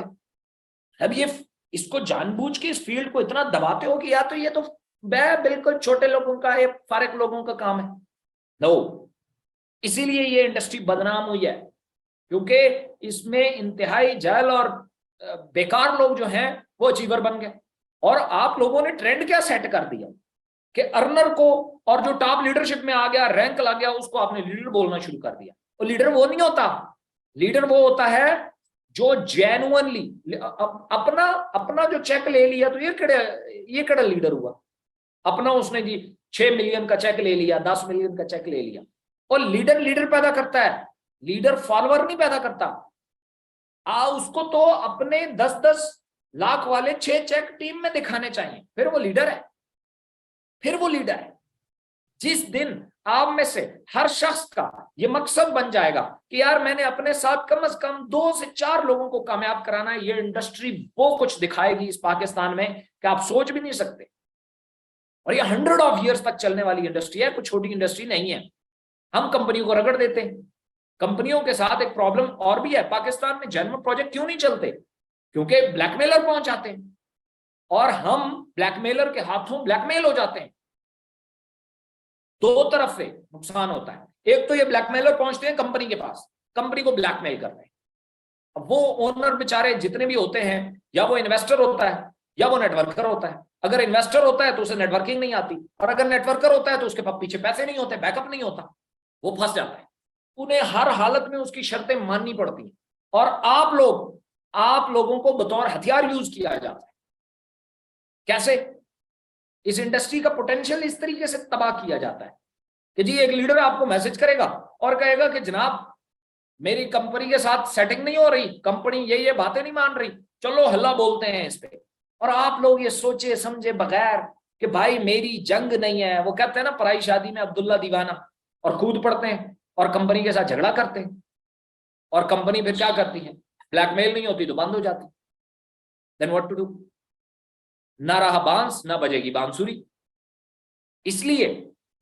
अब ये इसको जानबूझ के इस फील्ड को इतना दबाते हो कि या तो ये तो बिल्कुल छोटे लोगों का, ये फारिक लोगों का काम है। नो, इसीलिए ये इंडस्ट्री बदनाम हुई है, क्योंकि इसमें इंतहाई जहल और बेकार लोग जो हैं वो अचीवर बन गए। और आप लोगों ने ट्रेंड क्या सेट कर दिया कि अर्नर को और जो टॉप लीडरशिप में आ गया, रैंक लग गया, उसको आपने लीडर बोलना शुरू कर दिया। और लीडर वो नहीं होता, लीडर वो होता है जो जेन्युइनली अपना जो चेक ले लिया, तो ये केड़ा लीडर हुआ? अपना उसने जी 6 मिलियन का चेक ले लिया, 10 मिलियन का चेक ले लिया। और लीडर पैदा करता है, लीडर फॉलोअर नहीं पैदा करता। उसको तो अपने 10-10 लाख वाले 6 चेक टीम में दिखाने चाहिए, फिर वो लीडर है। जिस दिन आप में से हर शख्स का ये मकसद बन जाएगा कि यार मैंने अपने साथ कम से कम 2 से 4 लोगों को कामयाब कराना है, ये इंडस्ट्री वो कुछ दिखाएगी इस पाकिस्तान में कि आप सोच भी नहीं सकते। और ये 100 ऑफ ईयर्स तक चलने वाली इंडस्ट्री है, कुछ छोटी इंडस्ट्री नहीं है। हम कंपनियों को रगड़ देते हैं। कंपनियों के साथ एक प्रॉब्लम और भी है, पाकिस्तान में जेन्युइन प्रोजेक्ट क्यों नहीं चलते? क्योंकि ब्लैकमेलर पहुंच जाते हैं और हम ब्लैकमेलर के हाथों ब्लैकमेल हो जाते हैं। 2 तरफ से नुकसान होता है। एक तो ये ब्लैकमेलर पहुंचते हैं कंपनी के पास, कंपनी को ब्लैकमेल करते हैं। अब वो ओनर बेचारे जितने भी होते हैं, या वो इन्वेस्टर होता है या वो नेटवर्कर होता है। अगर इन्वेस्टर होता है तो उसे नेटवर्किंग नहीं आती, और अगर नेटवर्कर होता है तो उसके पीछे पैसे नहीं होते, बैकअप नहीं होता, वो फंस जाता है। उन्हें हर हालत में उसकी शर्तें माननी पड़ती हैं, और आप लोगों को बतौर हथियार यूज किया जाता है। कैसे? इस इंडस्ट्री का पोटेंशियल इस तरीके से तबाह किया जाता है कि जी एक लीडर आपको मैसेज करेगा और कहेगा कि जनाब मेरी कंपनी के साथ सेटिंग नहीं हो रही, कंपनी ये बातें नहीं मान रही, चलो हल्ला बोलते हैं इस पे। और आप लोग ये सोचे समझे बगैर कि भाई मेरी जंग नहीं है, वो कहते हैं ना पराई शादी में अब्दुल्ला दीवाना, और कूद पड़ते हैं और कंपनी के साथ झगड़ा करते हैं। और कंपनी फिर क्या करती है? ब्लैकमेल नहीं होती तो बंद हो जाती। Then what to do? ना रहा बांस ना बजेगी बांसुरी। इसलिए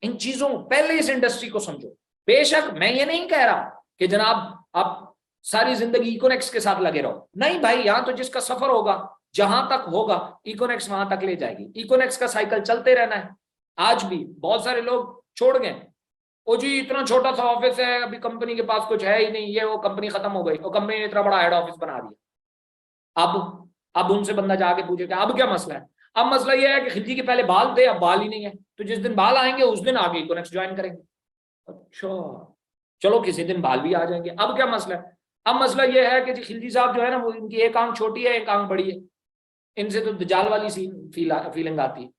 इन चीजों पहले इस इंडस्ट्री को समझो। बेशक मैं ये नहीं कह रहा कि जनाब आप सारी जिंदगी इकोनेक्स के साथ लगे रहो, नहीं भाई, यहां तो जिसका सफर होगा जहां तक होगा इकोनेक्स वहां तक ले जाएगी। इकोनेक्स का साइकिल चलते रहना है। आज भी बहुत सारे लोग छोड़ गए, ओ जी इतना छोटा सा ऑफिस है, अभी कंपनी के पास कुछ है ही नहीं, ये वो कंपनी खत्म हो गई, और कंपनी ने इतना बड़ा हेड ऑफिस बना दिया। अब उनसे बंदा जाके पूछेगा अब क्या मसला है? अब मसला ये है कि खिलजी के पहले बाल थे, अब बाल ही नहीं है, तो जिस दिन बाल आएंगे उस दिन आगे इकोनेक्स ज्वाइन करेंगे। अच्छा चलो किसी दिन बाल भी आ जाएंगे, अब क्या मसला है? अब मसला ये है कि जी खिलजी साहब जो है ना, वो इनकी एक आंख छोटी है एक आंख बड़ी है, इनसे तो दजाल वाली सी फीलिंग आती है,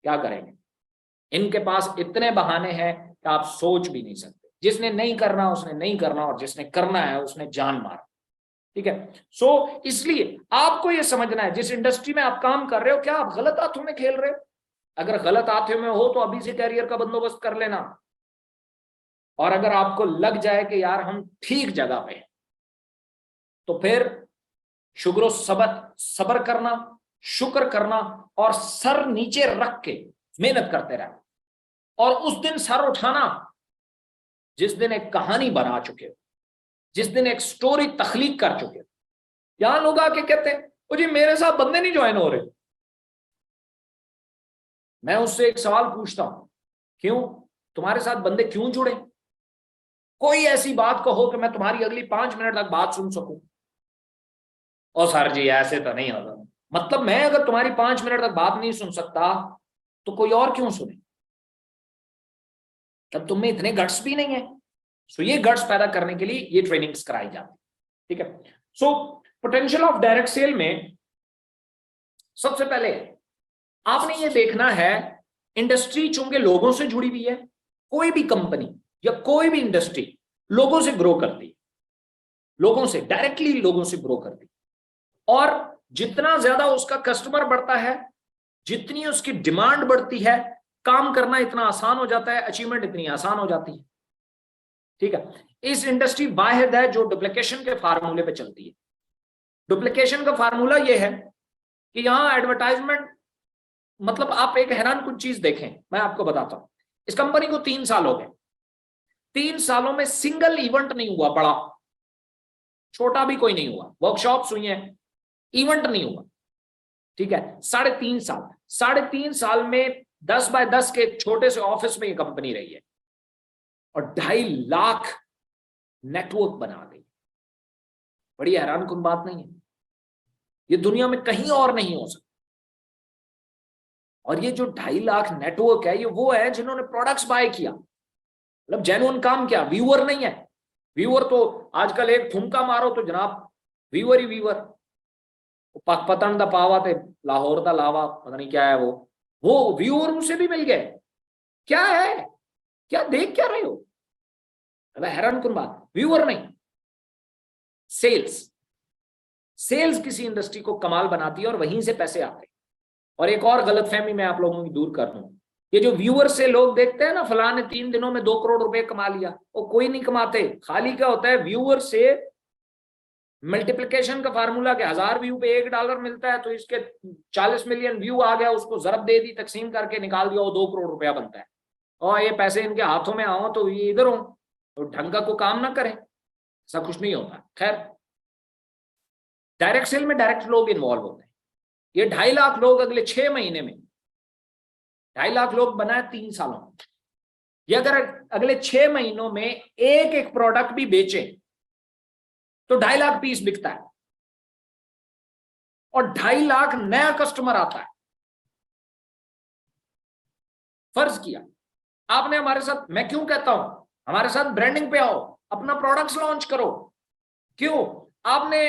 क्या करेंगे? इनके पास इतने बहाने हैं कि आप सोच भी नहीं सकते। जिसने नहीं करना उसने नहीं करना, और जिसने करना है उसने जान मारा। ठीक है, सो इसलिए आपको यह समझना है जिस इंडस्ट्री में आप काम कर रहे हो, क्या आप गलत हाथों में खेल रहे हो? अगर गलत हाथों में हो तो अभी से कैरियर का बंदोबस्त कर लेना, और अगर आपको लग जाए कि यार हम ठीक जगह पे हैं, तो फिर शुक्र सबर करना, शुक्र करना, और सर नीचे रख के मेहनत करते रहना। और उस दिन सर उठाना जिस दिन एक कहानी बना चुके हो, जिस दिन एक स्टोरी तख्लीक कर चुके हो। यहां लोग आके कहते हैं ओ जी मेरे साथ बंदे नहीं ज्वाइन हो रहे। मैं उससे एक सवाल पूछता हूं, क्यों तुम्हारे साथ बंदे क्यों जुड़े? कोई ऐसी बात कहो कि मैं तुम्हारी अगली 5 मिनट तक बात सुन सकूं। और सर जी ऐसे तो नहीं होगा। मतलब मैं अगर तुम्हारी 5 मिनट तक बात नहीं सुन सकता तो कोई और क्यों सुने? तब तुम में इतने गट्स भी नहीं है। सो ये गट्स पैदा करने के लिए ये ट्रेनिंग्स कराई जाती है। ठीक है, so potential of direct sale में सबसे पहले आपने ये देखना है, इंडस्ट्री चूंकि लोगों से जुड़ी हुई है, कोई भी कंपनी या कोई भी इंडस्ट्री लोगों से ग्रो करती है, लोगों से डायरेक्टली लोगों से ग्रो करती है। और जितना ज्यादा उसका कस्टमर बढ़ता है, जितनी उसकी डिमांड बढ़ती है, काम करना इतना आसान हो जाता है, अचीवमेंट इतनी आसान हो जाती है। ठीक है, इस इंडस्ट्री वाहिद है जो डुप्लीकेशन के फार्मूले पे चलती है। डुप्लीकेशन का फार्मूला यह है कि यहां एडवर्टाइजमेंट, मतलब आप एक हैरान कुछ चीज देखें, मैं आपको बताता हूं। इस कंपनी को 3 साल हो गए, 3 सालों में सिंगल इवेंट नहीं हुआ बड़ा, छोटा भी कोई नहीं हुआ, वर्कशॉप्स हुई हैं, इवेंट नहीं हुआ। ठीक है, 3.5 साल में 10 बाय 10 के छोटे से ऑफिस में ये कंपनी रही है, और 2.5 लाख नेटवर्क बना दी। बड़ी हैरानकुन बात नहीं है? ये दुनिया में कहीं और नहीं हो सकता। और ये जो 2.5 लाख नेटवर्क है, ये वो है जिन्होंने प्रोडक्ट्स बाय किया, मतलब जेन्युइन काम किया, व्यूअर नहीं है। व्यूअर तो आजकल एक ठुमका मारो तो जनाब व्यूअर ही व्यूअर। पाकपतन दा पावा थे लाहौर दा लावा, पता नहीं क्या है वो व्यूअर उसे भी मिल गए। क्या है, क्या देख क्या रहे हो? हैरानकुन बात, व्यूअर नहीं, सेल्स किसी इंडस्ट्री को कमाल बनाती है, और वहीं से पैसे आते हैं। और एक और गलतफहमी मैं आप लोगों की दूर कर दूं, ये जो व्यूअर से लोग देखते हैं ना, फलां ने 3 दिनों में 2 करोड़ रुपए कमा लिया, वो कोई नहीं कमाते। खाली क्या होता है, व्यूअर से मल्टीप्लिकेशन का फार्मूला के 1000 व्यू पे $1 मिलता है, तो इसके 40 मिलियन व्यू आ गया, उसको जरब दे दी, तकसीम करके निकाल दिया, वो 2 करोड़ रुपया बनता है। और ये पैसे इनके हाथों में आओ तो ये इधर हो, तो ढंग का को काम ना करें, ऐसा कुछ नहीं होता। खैर, डायरेक्ट सेल में डायरेक्ट लोग इन्वॉल्व होते हैं। ये 2.5 लाख लोग अगले 6 महीने में, 2.5 लाख लोग बनाए 3 सालों में। ये अगर अगले 6 महीनों में एक प्रोडक्ट भी बेचे तो 2.5 लाख पीस बिकता है, और 2.5 लाख नया कस्टमर आता है। फर्ज किया आपने हमारे साथ, मैं क्यों कहता हूं हमारे साथ ब्रांडिंग पे आओ, अपना प्रोडक्ट्स लॉन्च करो। क्यों? आपने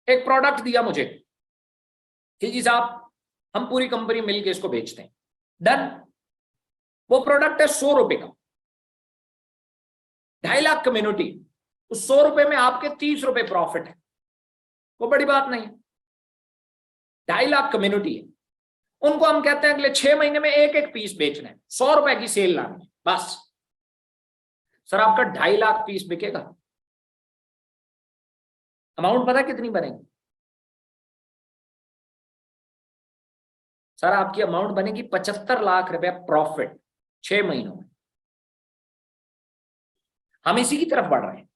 एक प्रोडक्ट दिया मुझे कि जी साहब हम पूरी कंपनी मिलकर इसको बेचते हैं, डन। वो प्रोडक्ट है 100 रुपए का, 2.5 लाख कम्युनिटी, उस 100 रुपए में आपके 30 रुपए प्रॉफिट है, वो बड़ी बात नहीं। 2.5 लाख कम्युनिटी है, उनको हम कहते हैं अगले 6 महीने में एक पीस बेचना है, 100 रुपए की सेल लानी है, बस। सर आपका 2.5 लाख पीस बिकेगा, अमाउंट पता कितनी बनेगी? सर आपकी अमाउंट बनेगी 75 लाख रुपए प्रॉफिट 6 महीनों में। हम इसी की तरफ बढ़ रहे हैं।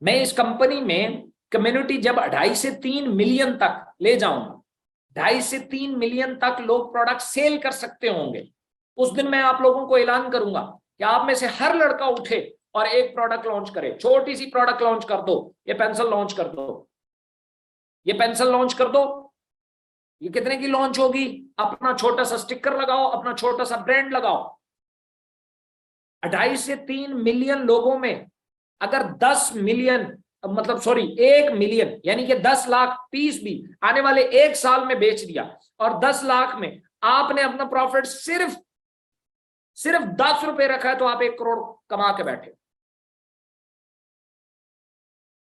मैं इस कंपनी में कम्युनिटी जब 2.5 से 3 मिलियन तक ले जाऊंगा, 2.5 से 3 मिलियन तक लोग प्रोडक्ट सेल कर सकते होंगे, उस दिन मैं आप लोगों को ऐलान करूंगा कि आप में से हर लड़का उठे और एक प्रोडक्ट लॉन्च करे। छोटी सी प्रोडक्ट लॉन्च कर दो, ये पेंसिल लॉन्च कर दो, ये पेंसिल लॉन्च कर दो। ये कितने की लॉन्च होगी? अपना छोटा सा स्टिकर लगाओ, अपना छोटा सा ब्रांड लगाओ। 2.5 से 3 मिलियन लोगों में अगर 10 मिलियन, मतलब सॉरी 1 मिलियन यानी कि 10 लाख पीस भी आने वाले 1 साल में बेच दिया और 10 लाख में आपने अपना प्रॉफिट सिर्फ 10 रुपए रखा है तो आप 1 करोड़ कमा के बैठे।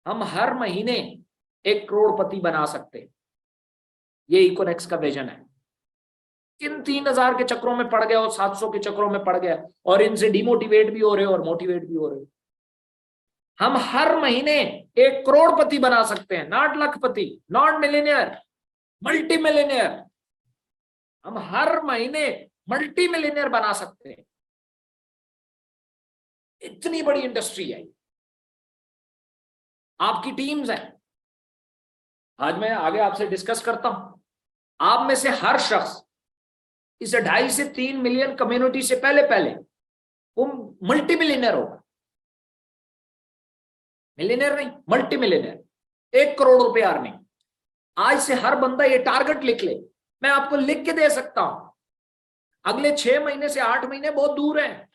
हम हर महीने 1 करोड़पति बना सकते हैं। ये इकोनेक्स का विजन है। किन 3000 के चक्रों में पड़ गए और 700 के चक्रों में पड़ गए और इनसे डिमोटिवेट भी हो रहे हो और मोटिवेट भी हो रहे हो। हम हर महीने 1 करोड़पति बना सकते हैं, not Lakhpati, not millionaire, multi millionaire. हम हर महीने मल्टी मिलियनियर बना सकते हैं। इतनी बड़ी इंडस्ट्री है। आपकी टीम्स हैं। आज मैं आगे आपसे डिस्कस करता हूं। आप में से हर शख्स इस 2.5 से 3 मिलियन कम्युनिटी से पहले वो मल्टी मिलियनर होगा। मिलियनर नहीं, मल्टी मिलियनर, 1 करोड़ रुपए अर्निंग। आज से हर बंदा ये टारगेट लिख ले। मैं आपको लिख के दे सकता हूं। अगले 6 महीने से 8 महीने बहुत दूर हैं।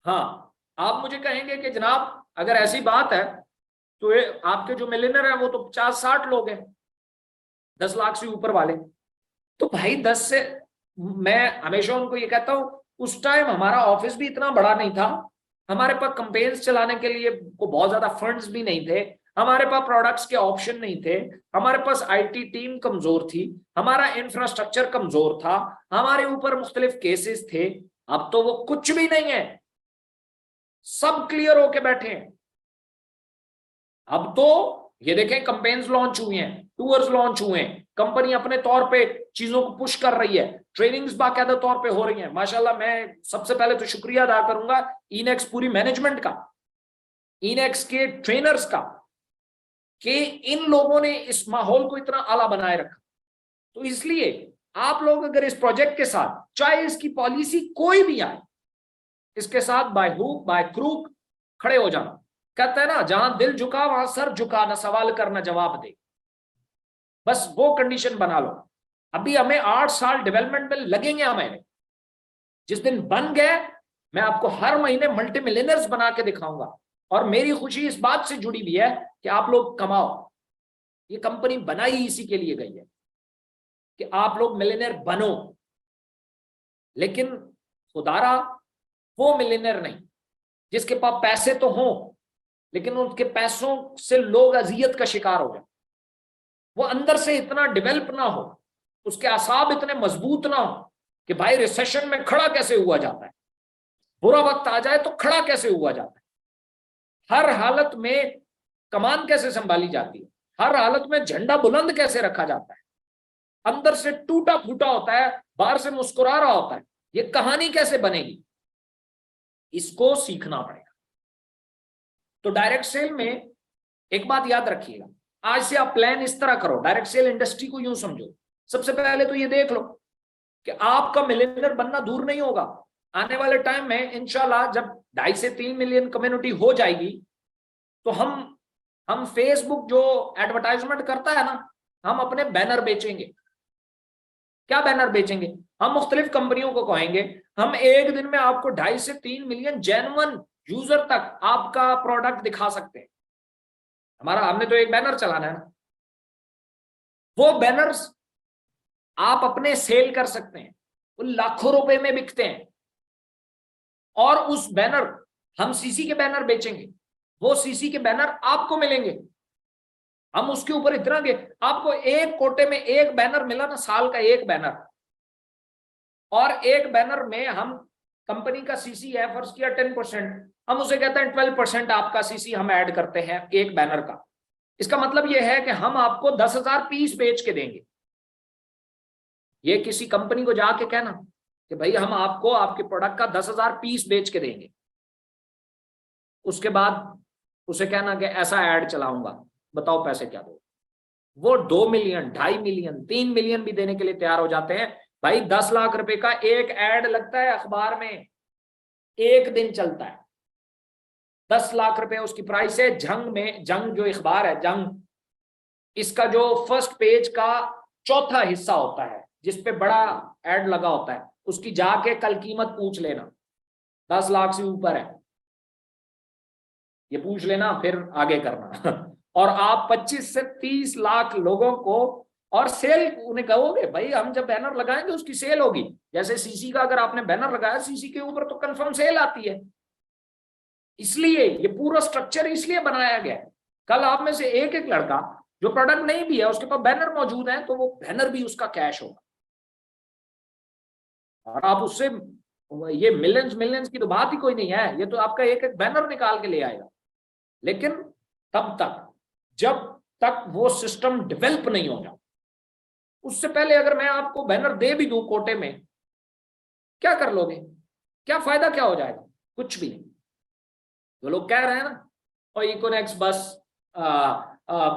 हाँ, आप मुझे कहेंगे कि जनाब अगर ऐसी बात है तो ये आपके जो मिलियनर है वो तो 50-60 लोग हैं, 10 लाख से ऊपर वाले। तो भाई 10 से, मैं हमेशा उनको ये कहता हूं, उस टाइम हमारा ऑफिस भी इतना बड़ा नहीं था, हमारे पास कंपेन्स चलाने के लिए को बहुत ज्यादा फंड्स भी नहीं थे, हमारे पास प्रोडक्ट्स के ऑप्शन नहीं थे, हमारे पास आईटी टीम कमजोर थी, हमारा इंफ्रास्ट्रक्चर कमजोर था, हमारे ऊपर मुख्तलिफ केसेस थे। अब तो वो कुछ भी नहीं है, सब क्लियर होके बैठे हैं। अब तो ये देखें, कंपेन्स लॉन्च हुई हैं, टूर्स लॉन्च हुए हैं, कंपनी अपने तौर पे चीजों को पुश कर रही है, ट्रेनिंग्स बाकायदा तौर पे हो रही हैं। माशाल्लाह, मैं सबसे पहले तो शुक्रिया अदा करूंगा इनेक्स पूरी मैनेजमेंट का, इनेक्स के ट्रेनर्स का, कि इन लोगों ने इस माहौल को इतना आला बनाए रखा। तो इसलिए आप लोग अगर इस प्रोजेक्ट के साथ, चाहे इसकी पॉलिसी कोई भी आए, इसके साथ बाय हुक बाय क्रूक खड़े हो जाना। कहते हैं ना, जहां दिल झुका वहां सर झुका, ना सवाल करना जवाब दे। बस वो कंडीशन बना लो। अभी हमें 8 साल डेवलपमेंट में लगेंगे। हमें जिस दिन बन गए, मैं आपको हर महीने मल्टी मिलियनर्स बना के दिखाऊंगा। और मेरी खुशी इस बात से जुड़ी हुई है कि आप लोग कमाओ। ये कंपनी बनाई इसी के लिए गई है कि आप लोग मिलियनर बनो। लेकिन खुदारा वो मिलियनर नहीं जिसके पास पैसे तो हों लेकिन उनके पैसों से लोग अजियत का शिकार हो जाए, वो अंदर से इतना डेवलप ना हो, उसके आसाब इतने मजबूत ना हो कि भाई रिसेशन में खड़ा कैसे हुआ जाता है, बुरा वक्त आ जाए तो खड़ा कैसे हुआ जाता है, हर हालत में कमान कैसे संभाली जाती है, हर हालत में झंडा बुलंद कैसे रखा जाता है, अंदर से टूटा फूटा होता है, बाहर से मुस्कुरा रहा होता है। ये कहानी कैसे बनेगी, इसको सीखना पड़ेगा। तो डायरेक्ट सेल में एक बात याद रखिएगा, आज से आप प्लान इस तरह करो। डायरेक्ट सेल इंडस्ट्री को यूं समझो, सबसे पहले तो ये देख लो कि आपका मिलियनर बनना दूर नहीं होगा। आने वाले टाइम में इंशाल्लाह जब 2.5 से 3 मिलियन कम्युनिटी हो जाएगी तो हम फेसबुक जो एडवर्टाइजमेंट करता है ना, हम अपने बैनर बेचेंगे। क्या बैनर बेचेंगे? हम मुख्तलिफ कंपनियों को कहेंगे हम एक दिन में आपको 2.5 से 3 मिलियन जेन्युइन यूजर तक आपका प्रोडक्ट दिखा सकते हैं। हमने तो एक बैनर चलाना है ना, वो बैनर्स आप अपने सेल कर सकते हैं, वो लाखों रुपए में बिकते हैं। और उस बैनर, हम सीसी के बैनर बेचेंगे, वो सीसी के बैनर आपको मिलेंगे। हम उसके ऊपर इतना के आपको एक कोटे में एक बैनर मिला ना, साल का एक बैनर, और एक बैनर में हम कंपनी का सीसी है फर्ज किया 10%, हम उसे कहते हैं 12% आपका सीसी हम ऐड करते हैं एक बैनर का। इसका मतलब यह है कि हम आपको 10,000 पीस बेच के देंगे। ये किसी कंपनी को जाके कहना कि भाई हम आपको आपके प्रोडक्ट का 10,000 पीस बेच के देंगे, उसके बाद उसे कहना कि ऐसा ऐड चलाऊंगा, बताओ पैसे क्या दो। वो 2 मिलियन, 2.5 मिलियन, 3 मिलियन भी देने के लिए तैयार हो जाते हैं, भाई 10 लाख रुपए का एक ऐड लगता है अखबार में, एक दिन चलता है, 10 लाख रुपए उसकी प्राइस है। जंग में, जंग जो अखबार है जंग, इसका जो फर्स्ट पेज का चौथा हिस्सा होता है जिसपे बड़ा ऐड लगा होता है, उसकी जाके कल कीमत पूछ लेना, 10 लाख से ऊपर है, ये पूछ लेना फिर आगे करना। और आप 25 से 30 लाख लोगों को, और सेल उन्हें कहोगे भाई हम जब बैनर लगाएंगे उसकी सेल होगी। जैसे सीसी का अगर आपने बैनर लगाया सीसी के ऊपर तो कंफर्म सेल आती है। इसलिए ये पूरा स्ट्रक्चर इसलिए बनाया गया है। कल आप में से एक एक लड़का जो प्रोडक्ट नहीं भी है उसके पास बैनर मौजूद है तो वो बैनर भी उसका कैश होगा, और आप उससे, ये मिलियंस की तो बात ही कोई नहीं है, ये तो आपका एक एक बैनर निकाल के ले आएगा। लेकिन तब तक जब तक वो सिस्टम डेवलप नहीं हो जाता, उससे पहले अगर मैं आपको बैनर दे भी दूं कोटे में, क्या कर लोगे? क्या फायदा, क्या हो जाएगा? कुछ भी नहीं। जो लोग कह रहे हैं ना और इकोनेक्स बस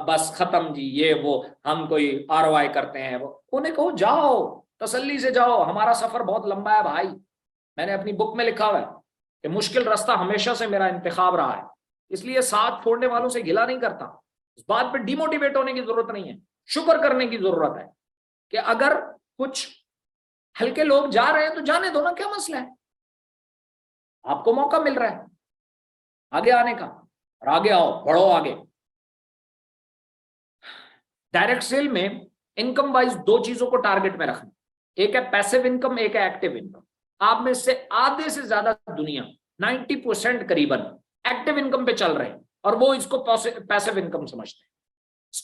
बस खत्म जी, ये वो, हम कोई आरओआई करते हैं, वो उन्हें कहो जाओ तसल्ली से जाओ, हमारा सफर बहुत लंबा है भाई। मैंने अपनी बुक में लिखा हुआ है कि मुश्किल रास्ता हमेशा से मेरा इंतखाब रहा है, इसलिए साथ छोड़ने वालों से गिला नहीं करता। इस बात पे डिमोटिवेट होने की जरूरत नहीं है, शुक्र करने की जरूरत है कि अगर कुछ हल्के लोग जा रहे हैं तो जाने दो ना, क्या मसला है? आपको मौका मिल रहा है आगे आने का, और आगे आओ, बढ़ो आगे। डायरेक्ट सेल में इनकम वाइज दो चीजों को टारगेट में रखना, एक है पैसिव इनकम, एक है एक्टिव इनकम। आप में से आधे से ज्यादा दुनिया 90% करीबन एक्टिव इनकम पे चल रहे हैं और वो इसको पैसिव इनकम समझते हैं।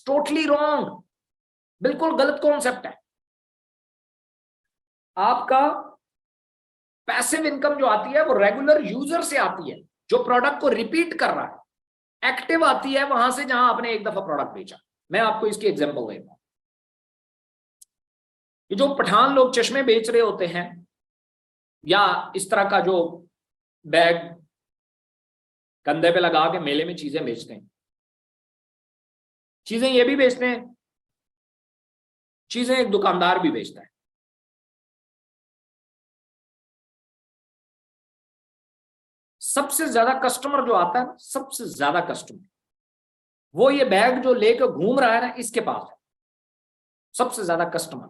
टोटली रॉन्ग, बिल्कुल गलत कॉन्सेप्ट है। आपका पैसिव इनकम जो आती है वो रेगुलर यूजर से आती है जो प्रोडक्ट को रिपीट कर रहा है। एक्टिव आती है वहां से जहां आपने एक दफा प्रोडक्ट बेचा। मैं आपको इसकी एग्जांपल देता हूं। ये जो पठान लोग चश्मे बेच रहे होते हैं या इस तरह का जो बैग कंधे पे लगा के मेले में चीजें बेचते हैं, चीजें ये भी बेचते हैं, चीजें एक दुकानदार भी बेचता है। सबसे ज्यादा कस्टमर जो आता है, सबसे ज्यादा कस्टमर वो ये बैग जो लेकर घूम रहा है ना, इसके पास है सबसे ज्यादा कस्टमर।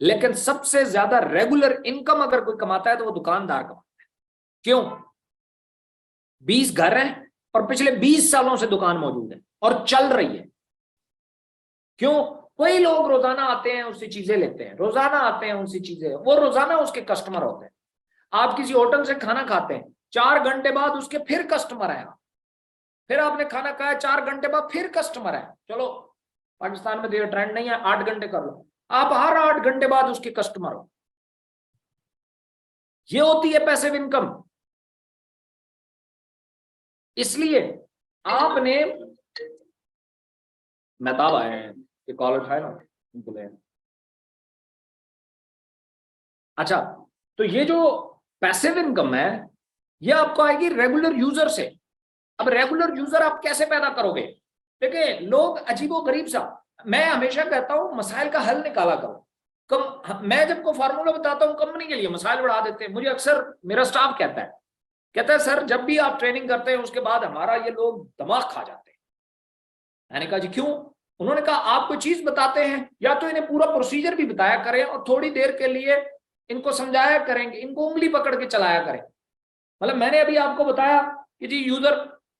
लेकिन सबसे ज्यादा रेगुलर इनकम अगर कोई कमाता है तो वो दुकानदार कमाता है। क्यों? 20 घर हैं और पिछले 20 सालों से दुकान मौजूद है और चल रही है। क्यों? कोई लोग रोजाना आते हैं उससे चीजें लेते हैं, रोजाना आते हैं उनसे चीजें, वो रोजाना उसके कस्टमर होते हैं। आप किसी होटल से खाना खाते हैं, 4 घंटे बाद उसके फिर कस्टमर आए, फिर आपने खाना खाया, 4 घंटे बाद फिर कस्टमर है। चलो पाकिस्तान में तो ये ट्रेंड नहीं है, 8 घंटे कर लो, आप हर 8 घंटे बाद उसके कस्टमर हो। ये होती है पैसिव इनकम। इसलिए आपने, मेहताब आए हैं, ये कॉल उठाए ना उनको ले। अच्छा, तो ये जो पैसिव इनकम है ये आपको आएगी रेगुलर यूजर से। अब रेगुलर यूजर आप कैसे पैदा करोगे? देखिए लोग अजीबो गरीब सा, मैं हमेशा कहता हूं मसाइल का हल निकाला करो। मैं जब को फार्मूला बताता हूं कंपनी के लिए, मसाइल बढ़ा देते हैं। मुझे अक्सर मेरा स्टाफ कहता है सर जब भी आप ट्रेनिंग करते हैं उसके बाद हमारा ये लोग दिमाग खा जाते हैं। मैंने कहा जी क्यों? उन्होंने कहा आप कोई चीज बताते हैं या तो इन्हें पूरा प्रोसीजर भी बताया करें और थोड़ी देर के लिए इनको समझाया करेंगे, इनको उंगली पकड़ के चलाया करें। मतलब मैंने अभी आपको बताया कि जी यूजर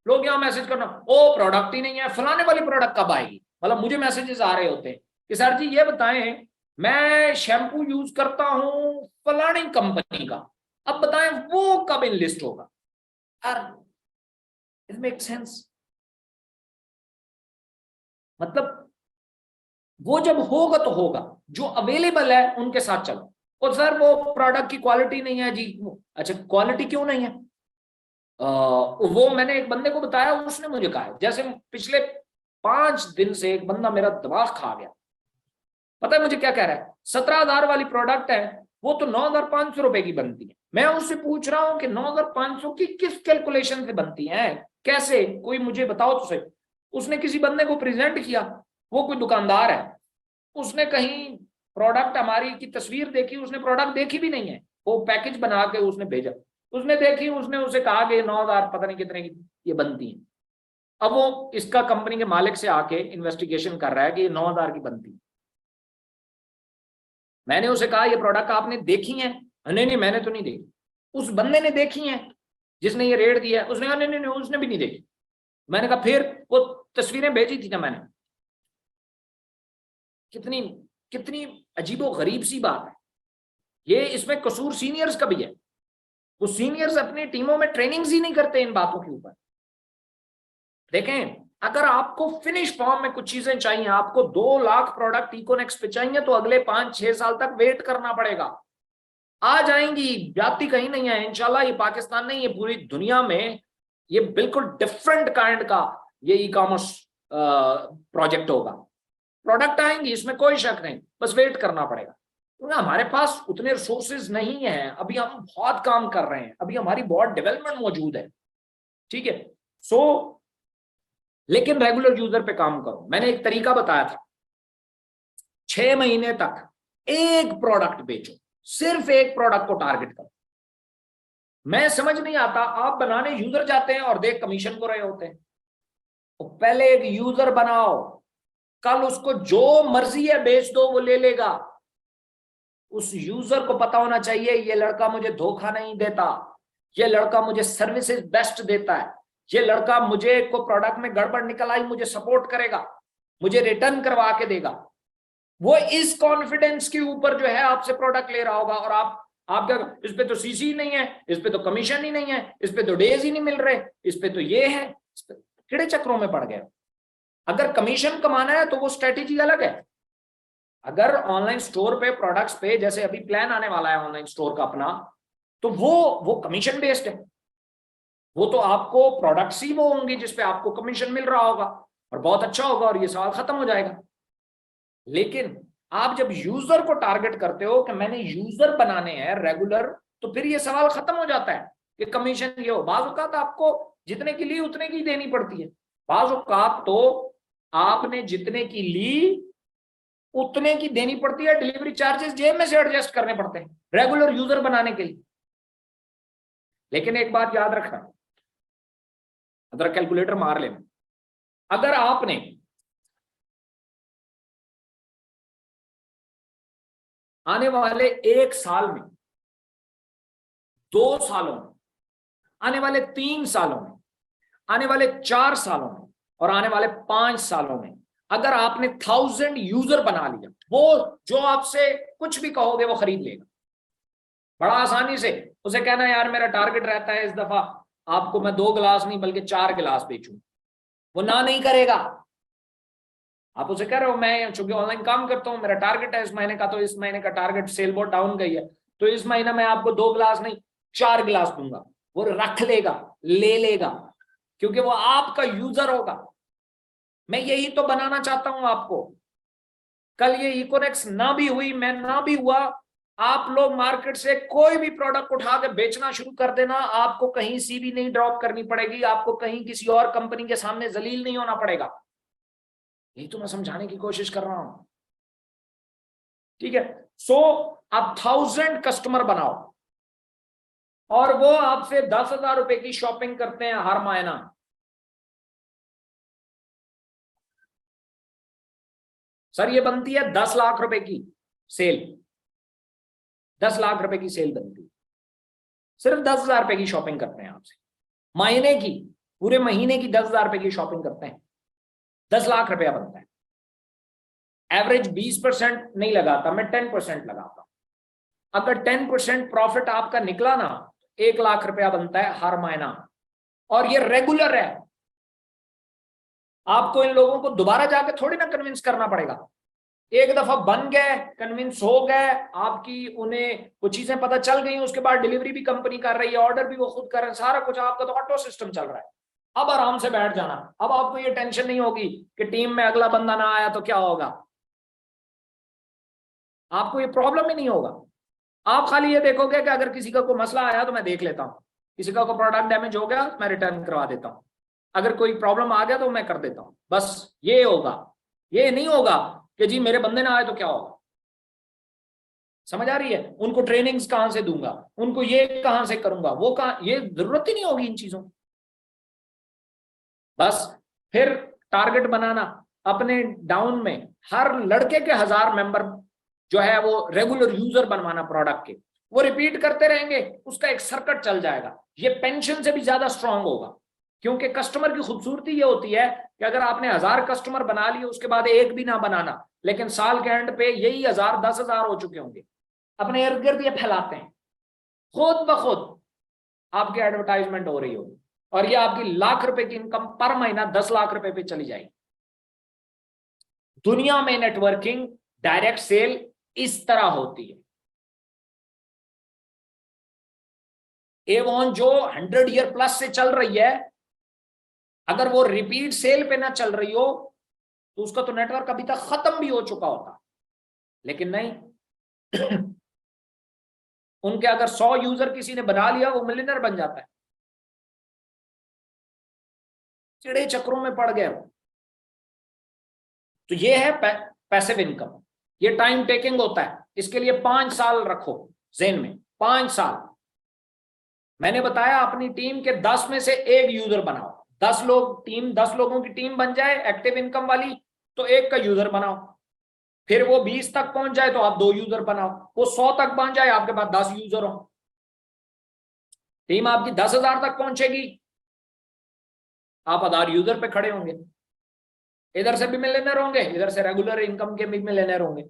लोग यहाँ मैसेज करना, ओ प्रोडक्ट ही नहीं है, फलाने वाली प्रोडक्ट कब आएगी। मतलब मुझे मैसेजेस आ रहे होते हैं कि सर जी ये बताएं मैं शैम्पू यूज करता हूं फलानी कंपनी का, अब बताएं वो कब इनलिस्ट होगा। It make sense. मतलब वो जब होगा तो होगा, जो अवेलेबल है उनके साथ चलो। और सर वो प्रोडक्ट की क्वालिटी नहीं है जी। अच्छा क्वालिटी क्यों नहीं है? वो मैंने एक बंदे को बताया, उसने मुझे कहा, जैसे पिछले 5 दिन से एक बंदा मेरा दिमाग खा गया। पता है मुझे क्या कह रहा है? 17,000 वाली प्रोडक्ट है वो तो 9,500 रुपए की बनती है। मैं उससे पूछ रहा हूं कि 9,500 की किस कैलकुलेशन से बनती है, कैसे, कोई मुझे बताओ तो सही। उसने किसी बंदे को प्रेजेंट किया, वो कोई दुकानदार है, उसने कहीं प्रोडक्ट हमारी की तस्वीर देखी, उसने प्रोडक्ट देखी भी नहीं है, वो पैकेज बना के उसने भेजा, उसने देखी, उसने उसे कहा कि 9,000 पता नहीं कितने की ये बनती है। अब वो इसका कंपनी के मालिक से आके इन्वेस्टिगेशन कर रहा है कि ये 9,000 की बनती है। मैंने उसे कहा ये प्रोडक्ट आपने देखी है? नहीं नहीं मैंने तो नहीं देखी। उस बंदे ने देखी है जिसने ये रेट दिया है? उसने कहा नहीं नहीं नहीं उसने भी नहीं देखी। मैंने कहा फिर वो तस्वीरें भेजी थी ना मैंने। कितनी कितनी अजीबो गरीब सी बात है ये। इसमें कसूर सीनियर्स का भी है। वो सीनियर्स अपनी टीमों में ट्रेनिंग्स ही नहीं करते इन बातों के ऊपर। देखें, अगर आपको फिनिश फॉर्म में कुछ चीजें चाहिए, आपको 2 लाख प्रोडक्ट इकोनेक्स पे चाहिए, तो अगले 5-6 साल तक वेट करना पड़ेगा। आ जाएंगी, जाती कहीं नहीं है इंशाल्लाह। ये पाकिस्तान नहीं, ये पूरी दुनिया में ये बिल्कुल डिफरेंट काइंड का ये ई कॉमर्स प्रोजेक्ट होगा। प्रोडक्ट आएंगी, इसमें कोई शक नहीं, बस वेट करना पड़ेगा। क्योंकि हमारे पास उतने रिसोर्सेज नहीं है, अभी हम बहुत काम कर रहे हैं, अभी हमारी बहुत डेवलपमेंट मौजूद है, ठीक है। सो लेकिन रेगुलर यूजर पे काम करो। मैंने एक तरीका बताया था, 6 महीने तक एक प्रोडक्ट बेचो, सिर्फ एक प्रोडक्ट को टारगेट करो। मैं समझ नहीं आता, आप बनाने यूजर जाते हैं और देख कमीशन को रहे होते हैं। तो पहले एक यूजर बनाओ, कल उसको जो मर्जी है बेच दो, वो ले लेगा। उस यूजर को पता होना चाहिए ये लड़का मुझे धोखा नहीं देता, ये लड़का मुझे सर्विसेज बेस्ट देता है, ये लड़का मुझे को प्रोडक्ट में गड़बड़ निकल आई मुझे सपोर्ट करेगा, मुझे रिटर्न करवा के देगा। वो इस कॉन्फिडेंस के ऊपर जो है आपसे प्रोडक्ट ले रहा होगा। और आप क्या, इस पे तो सीसी नहीं है, इस पे तो कमीशन ही नहीं है, इस पे तो डेज ही नहीं मिल रहे, इस पे तो ये है, किड़े चक्रों में पड़ गए। अगर कमीशन कमाना है तो वो स्ट्रेटेजी अलग है। अगर ऑनलाइन स्टोर पे प्रोडक्ट्स पे, जैसे अभी प्लान आने वाला है ऑनलाइन स्टोर का अपना, तो वो कमीशन बेस्ड है। वो तो आपको प्रोडक्ट्स ही वो होंगे जिसपे आपको कमीशन मिल रहा होगा और बहुत अच्छा होगा और ये सवाल खत्म हो जाएगा। लेकिन आप जब यूजर को टारगेट करते हो कि मैंने यूजर बनाने हैं रेगुलर, तो फिर ये सवाल खत्म हो जाता है कि कमीशन ये हो। बाज़ औक़ात आपको जितने की ली उतने की देनी पड़ती है, बाज़ औक़ात तो आपने जितने की ली उतने की देनी पड़ती है, डिलीवरी चार्जेस जेब में से एडजस्ट करने पड़ते हैं रेगुलर यूजर बनाने के लिए। लेकिन एक बात याद रखना, अगर कैलकुलेटर मार लेना, अगर आपने आने वाले 1 साल में, 2 सालों में, आने वाले 3 सालों में, आने वाले 4 सालों में और आने वाले 5 सालों में अगर आपने 1000 यूजर बना लिया, वो जो आपसे कुछ भी कहोगे वो खरीद लेगा बड़ा आसानी से। उसे कहना यार मेरा टारगेट रहता है इस दफा आपको मैं 2 गिलास नहीं बल्कि 4 गिलास बेचूं, वो ना नहीं करेगा। आप उसे कह रहे हो मैं चूंकि ऑनलाइन काम करता हूं, मेरा टारगेट है इस महीने का, तो इस महीने का टारगेट सेल बहुत डाउन गई है, तो इस महीना मैं आपको 2 गिलास नहीं 4 गिलास दूंगा। वो रख लेगा, ले लेगा, क्योंकि वो आपका यूजर होगा। मैं यही तो बनाना चाहता हूं आपको। कल ये इकोनेक्स ना भी हुई, मैं ना भी हुआ, आप लोग मार्केट से कोई भी प्रोडक्ट उठा के बेचना शुरू कर देना, आपको कहीं सीवी नहीं ड्रॉप करनी पड़ेगी, आपको कहीं किसी और कंपनी के सामने जलील नहीं होना पड़ेगा। यही तो मैं समझाने की कोशिश कर रहा हूं, ठीक है। सो आप 1000 कस्टमर बनाओ और वो आपसे 10,000 रुपए की शॉपिंग करते हैं हर महीना। सर ये बनती है 10 लाख रुपए की सेल, 10 लाख रुपए की सेल बनती है। सिर्फ 10,000 रुपए की शॉपिंग करते हैं आपसे महीने की, पूरे महीने की 10,000 रुपए की शॉपिंग करते हैं, 10 लाख रुपया बनता है। एवरेज 20% नहीं लगाता मैं, 10% लगाता हूं। अगर 10% प्रॉफिट आपका निकला ना, 1 लाख रुपया बनता है हर महीना, और ये रेगुलर है। आपको इन लोगों को दोबारा जाके थोड़ी ना कन्विंस करना पड़ेगा। एक दफा बन गए, कन्विंस हो गए, आपकी उन्हें कुछ चीजें पता चल गई, उसके बाद डिलीवरी भी कंपनी कर रही है, ऑर्डर भी वो खुद कर रहे हैं, सारा कुछ आपका तो ऑटो सिस्टम चल रहा है। अब आराम से बैठ जाना, अब आपको ये टेंशन नहीं होगी कि टीम में अगला बंदा ना आया तो क्या होगा। आपको ये प्रॉब्लम ही नहीं होगा। आप खाली ये देखोगे कि अगर किसी का कोई मसला आया तो मैं देख लेता हूँ, किसी का कोई प्रोडक्ट डैमेज हो गया मैं रिटर्न करवा देता हूँ, अगर कोई प्रॉब्लम आ गया तो मैं कर देता हूँ, बस ये होगा। ये नहीं होगा कि जी मेरे बंदे ना आए तो क्या होगा। समझ आ रही है? उनको ट्रेनिंग्स कहां से दूंगा, उनको ये कहां से करूंगा, वो कहां, ये जरूरत ही नहीं होगी इन चीजों। बस फिर टारगेट बनाना अपने डाउन में, हर लड़के के 1000 मेंबर जो है वो रेगुलर यूजर बनवाना प्रोडक्ट के, वो रिपीट करते रहेंगे, उसका एक सर्किट चल जाएगा। ये पेंशन से भी ज्यादा स्ट्रांग होगा, क्योंकि कस्टमर की खूबसूरती ये होती है कि अगर आपने 1000 कस्टमर बना लिए, उसके बाद एक भी ना बनाना, लेकिन साल के एंड पे यही 1000 10,000 हो चुके होंगे, अपने इर्द गिर्द ये फैलाते हैं, खुद ब खुद आपकी एडवर्टाइजमेंट हो रही होगी, और ये आपकी लाख रुपए की इनकम पर महीना 10 लाख रुपए पे चली जाएगी। दुनिया में नेटवर्किंग, डायरेक्ट सेल इस तरह होती है। एवं जो 100 ईयर प्लस से चल रही है, अगर वो रिपीट सेल पे ना चल रही हो तो उसका तो नेटवर्क अभी तक खत्म भी हो चुका होता, लेकिन नहीं उनके अगर 100 यूजर किसी ने बना लिया, वो मिलियनर बन जाता है। चिड़े चक्रों में पड़ गए। तो ये है पैसिव इनकम। ये टाइम टेकिंग होता है, इसके लिए 5 साल रखो ज़हन में, 5 साल। मैंने बताया अपनी टीम के 10 में से एक यूजर बनाओ। 10 लोगों की टीम बन जाए एक्टिव इनकम वाली, तो एक का यूजर बनाओ। फिर वो 20 तक पहुंच जाए तो आप 2 यूजर बनाओ। वो 100 तक पहुंच जाए, आपके पास 10 यूजर हो। टीम आपकी 10,000 तक पहुंचेगी, आप 1000 यूजर पे खड़े होंगे। इधर से भी मिलियनर होंगे, इधर से रेगुलर इनकम के भी मिलियनर होंगे।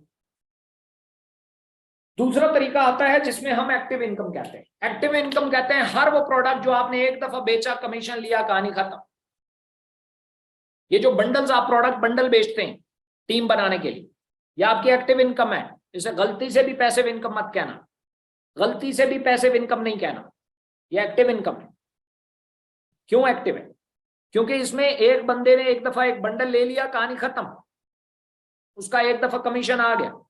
दूसरा तरीका आता है जिसमें हम एक्टिव इनकम कहते हैं। एक्टिव इनकम कहते हैं हर वो प्रोडक्ट जो आपने एक दफा बेचा, कमीशन लिया, कहानी खत्म। ये जो बंडल्स, आप प्रोडक्ट बंडल बेचते हैं टीम बनाने के लिए, ये आपकी एक्टिव इनकम है। इसे गलती से भी पैसिव इनकम मत कहना, गलती से भी पैसिव इनकम नहीं कहना, ये एक्टिव इनकम है। क्यों एक्टिव है? क्योंकि इसमें एक बंदे ने एक दफा एक बंडल ले लिया, कहानी खत्म, उसका एक दफा कमीशन आ गया।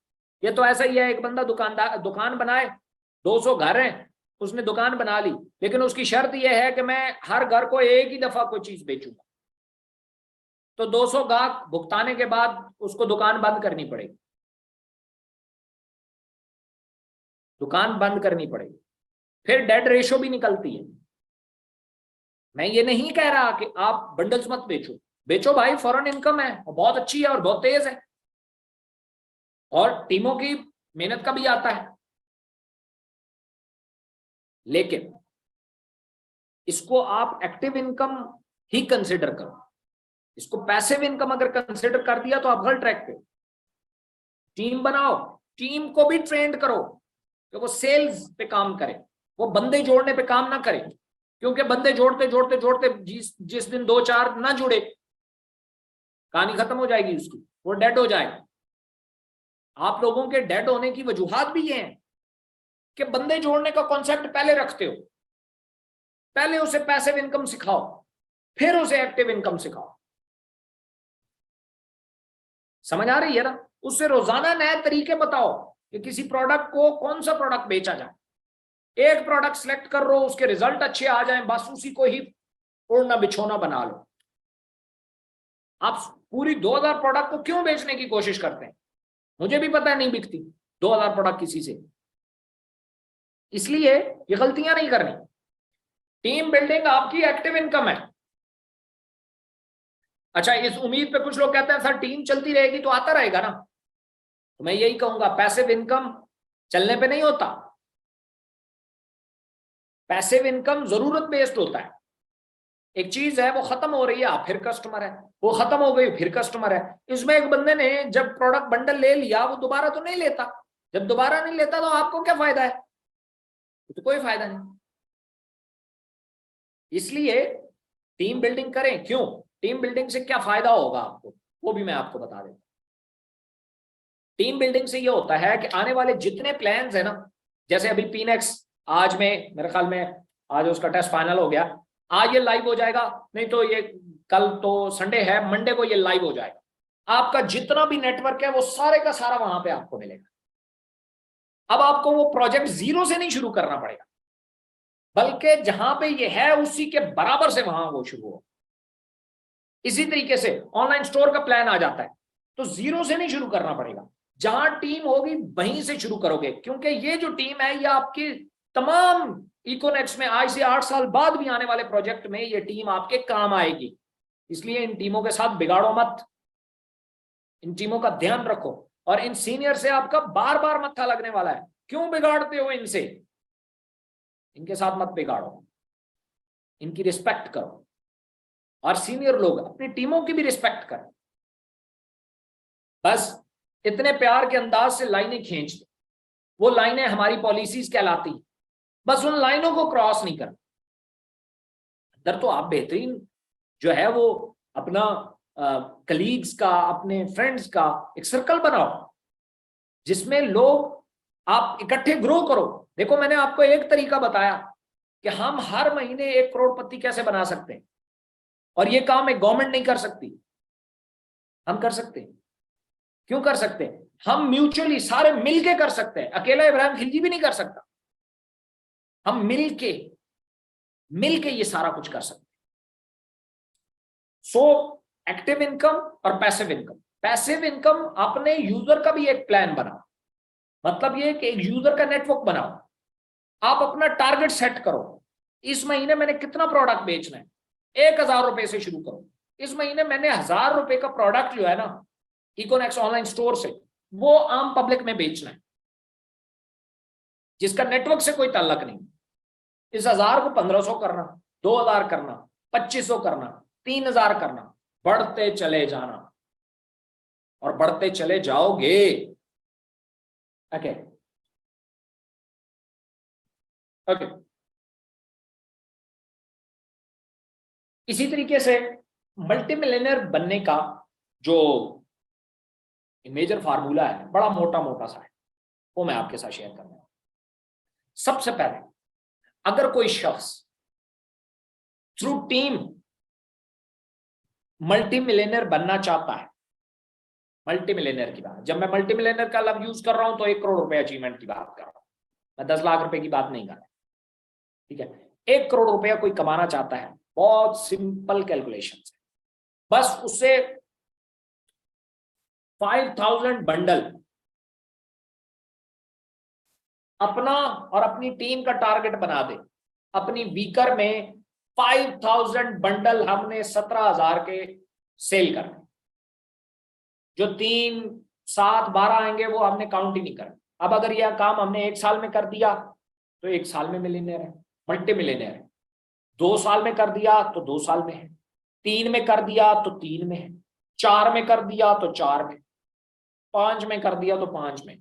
ये तो ऐसा ही है, एक बंदा दुकान बनाए, 200 घर हैं, उसने दुकान बना ली, लेकिन उसकी शर्त यह है कि मैं हर घर को एक ही दफा कोई चीज बेचूंगा, तो 200 गाहक भुगताने के बाद उसको दुकान बंद करनी पड़ेगी, दुकान बंद करनी पड़ेगी। फिर डेट रेशो भी निकलती है। मैं ये नहीं कह रहा कि आप बंडल्स मत बेचो, बेचो भाई, फॉरेन इनकम है और बहुत अच्छी है और बहुत तेज है, और टीमों की मेहनत का भी आता है, लेकिन इसको आप एक्टिव इनकम ही कंसिडर करो। इसको पैसिव इनकम अगर कंसिडर कर दिया तो आप गलत ट्रैक पे। टीम बनाओ, टीम को भी ट्रेंड करो कि वो सेल्स पे काम करे, वो बंदे जोड़ने पे काम ना करे, क्योंकि बंदे जोड़ते जोड़ते जोड़ते जिस दिन 2-4 ना जुड़े, कहानी खत्म हो जाएगी उसकी, वो डेड हो जाएगा। आप लोगों के डेड होने की वजूहात भी ये हैं कि बंदे जोड़ने का कॉन्सेप्ट पहले रखते हो, पहले उसे पैसिव इनकम सिखाओ, फिर उसे एक्टिव इनकम सिखाओ। समझ आ रही है ना? उससे रोजाना नए तरीके बताओ कि किसी प्रोडक्ट को कौन सा प्रोडक्ट बेचा जाए। एक प्रोडक्ट सिलेक्ट कर लो, उसके रिजल्ट अच्छे आ जाएं, बस उसी को ही ओढ़ना बिछोना बना लो। आप पूरी 2000 प्रोडक्ट को क्यों बेचने की कोशिश करते हैं? मुझे भी पता है नहीं बिकती 2000 प्रोडक्ट किसी से, इसलिए ये गलतियां नहीं करनी। टीम बिल्डिंग आपकी एक्टिव इनकम है। अच्छा, इस उम्मीद पे कुछ लोग कहते हैं सर टीम चलती रहेगी तो आता रहेगा ना, तो मैं यही कहूंगा पैसिव इनकम चलने पे नहीं होता। पैसिव इनकम जरूरत बेस्ड होता है। एक चीज है वो खत्म हो रही है, फिर कस्टमर है, वो खत्म हो गई फिर कस्टमर है। इसमें एक बंदे ने जब प्रोडक्ट बंडल ले लिया, वो दोबारा तो नहीं लेता। जब दोबारा नहीं लेता तो आपको क्या फायदा है? तो कोई फायदा नहीं। इसलिए टीम बिल्डिंग करें। क्यों? टीम बिल्डिंग से क्या फायदा होगा आपको, वो भी मैं आपको बता देता हूं। टीम बिल्डिंग से ये होता है कि आने वाले जितने प्लान्स है ना, जैसे अभी पीनेक्स आज में मेरे ख्याल में आज उसका टेस्ट फाइनल हो गया, आज ये लाइव हो जाएगा, नहीं तो ये कल तो संडे है, मंडे को ये लाइव हो जाएगा। आपका जितना भी नेटवर्क है वो सारे का सारा वहां पे आपको मिलेगा। अब आपको वो प्रोजेक्ट जीरो से नहीं शुरू करना पड़ेगा, बल्कि जहां पे ये है उसी के बराबर से वहां वो शुरू हो। इसी तरीके से ऑनलाइन स्टोर का प्लान आ जाता है तो जीरो से नहीं शुरू करना पड़ेगा, जहां टीम होगी वहीं से शुरू करोगे, क्योंकि ये जो टीम है ये आपकी तमाम इकोनेक्स में आज से 8 साल बाद भी आने वाले प्रोजेक्ट में ये टीम आपके काम आएगी। इसलिए इन टीमों के साथ बिगाड़ो मत, इन टीमों का ध्यान रखो, और इन सीनियर से आपका बार बार मत्था लगने वाला है, क्यों बिगाड़ते हो इनसे, इनके साथ मत बिगाड़ो, इनकी रिस्पेक्ट करो, और सीनियर लोग अपनी टीमों की भी रिस्पेक्ट करें। बस इतने प्यार के अंदाज से लाइनें खींच दो, वो लाइनें हमारी पॉलिसीज कहलाती, बस उन लाइनों को क्रॉस नहीं करना। अंदर तो आप बेहतरीन जो है वो अपना कलीग्स का, अपने फ्रेंड्स का एक सर्कल बनाओ जिसमें लोग आप इकट्ठे ग्रो करो। देखो मैंने आपको एक तरीका बताया कि हम हर महीने 1 करोड़पति कैसे बना सकते हैं, और ये काम एक गवर्नमेंट नहीं कर सकती, हम कर सकते हैं। क्यों कर सकते हैं? हम म्यूचुअली सारे मिलके कर सकते हैं, अकेला इब्राहिम खिलजी भी नहीं कर सकता। हम मिलके ये सारा कुछ कर सकते हैं। सो एक्टिव इनकम और पैसिव इनकम। पैसिव इनकम अपने यूजर का भी एक प्लान बनाओ, मतलब ये कि एक यूजर का नेटवर्क बनाओ। आप अपना टारगेट सेट करो, इस महीने मैंने कितना प्रोडक्ट बेचना है, 1000 रुपए से शुरू करो। इस महीने मैंने 1000 रुपए का प्रोडक्ट जो है ना इकोनेक्स ऑनलाइन स्टोर से, वो आम पब्लिक में बेचना है, जिसका नेटवर्क से कोई ताल्लुक नहीं। इस 1000 को 1500 करना, 2000 करना, 2500 करना, 3000 करना, बढ़ते चले जाना, और बढ़ते चले जाओगे। Okay okay. इसी तरीके से मल्टी मिलियनर बनने का जो मेजर फार्मूला है, बड़ा मोटा मोटा सा है, वो मैं आपके साथ शेयर करना हूं। सबसे पहले अगर कोई शख्स थ्रू टीम मल्टी मिलियनर बनना चाहता है, मल्टी मिलियनर की बात, जब मैं मल्टी मिलियनर का लफ्ज यूज कर रहा हूं तो 1 करोड़ रुपए अचीवमेंट की बात कर रहा हूं, मैं 10 लाख रुपए की बात नहीं कर रहा, ठीक है। 1 करोड़ रुपया कोई कमाना चाहता है, बहुत सिंपल कैलकुलेशन है, बस उससे 5000 बंडल अपना और अपनी टीम का टारगेट बना दे। अपनी वीकर में 5000 बंडल हमने 17000 के सेल करने, जो 3, 7, 12 आएंगे वो हमने काउंट ही नहीं करना। अब अगर यह काम हमने 1 साल में कर दिया तो 1 साल में मिलियनेयर है, मल्टी मिलियनेयर है। 2 साल में कर दिया तो 2 साल में है, 3 में कर दिया तो 3 में है, 4 में कर दिया तो 4 में, 5 में कर दिया तो 5 में।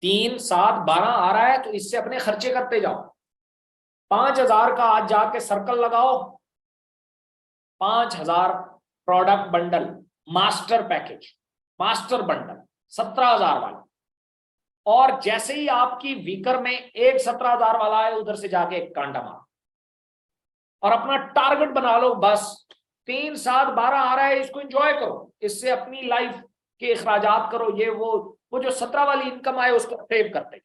3, 7, 12 आ रहा है तो इससे अपने खर्चे करते जाओ। 5000 का आज जाके सर्कल लगाओ, 5000 product bundle, master package, master bundle 17000 वाला, और जैसे ही आपकी वीकर में एक 17000 वाला है, उधर से जाके एक कांटा मारो और अपना टारगेट बना लो। बस 3, 7, 12 आ रहा है, इसको एंजॉय करो, इससे अपनी लाइफ के अखराजात करो, ये वो जो 17 वाली इनकम आए उसको सेव करते।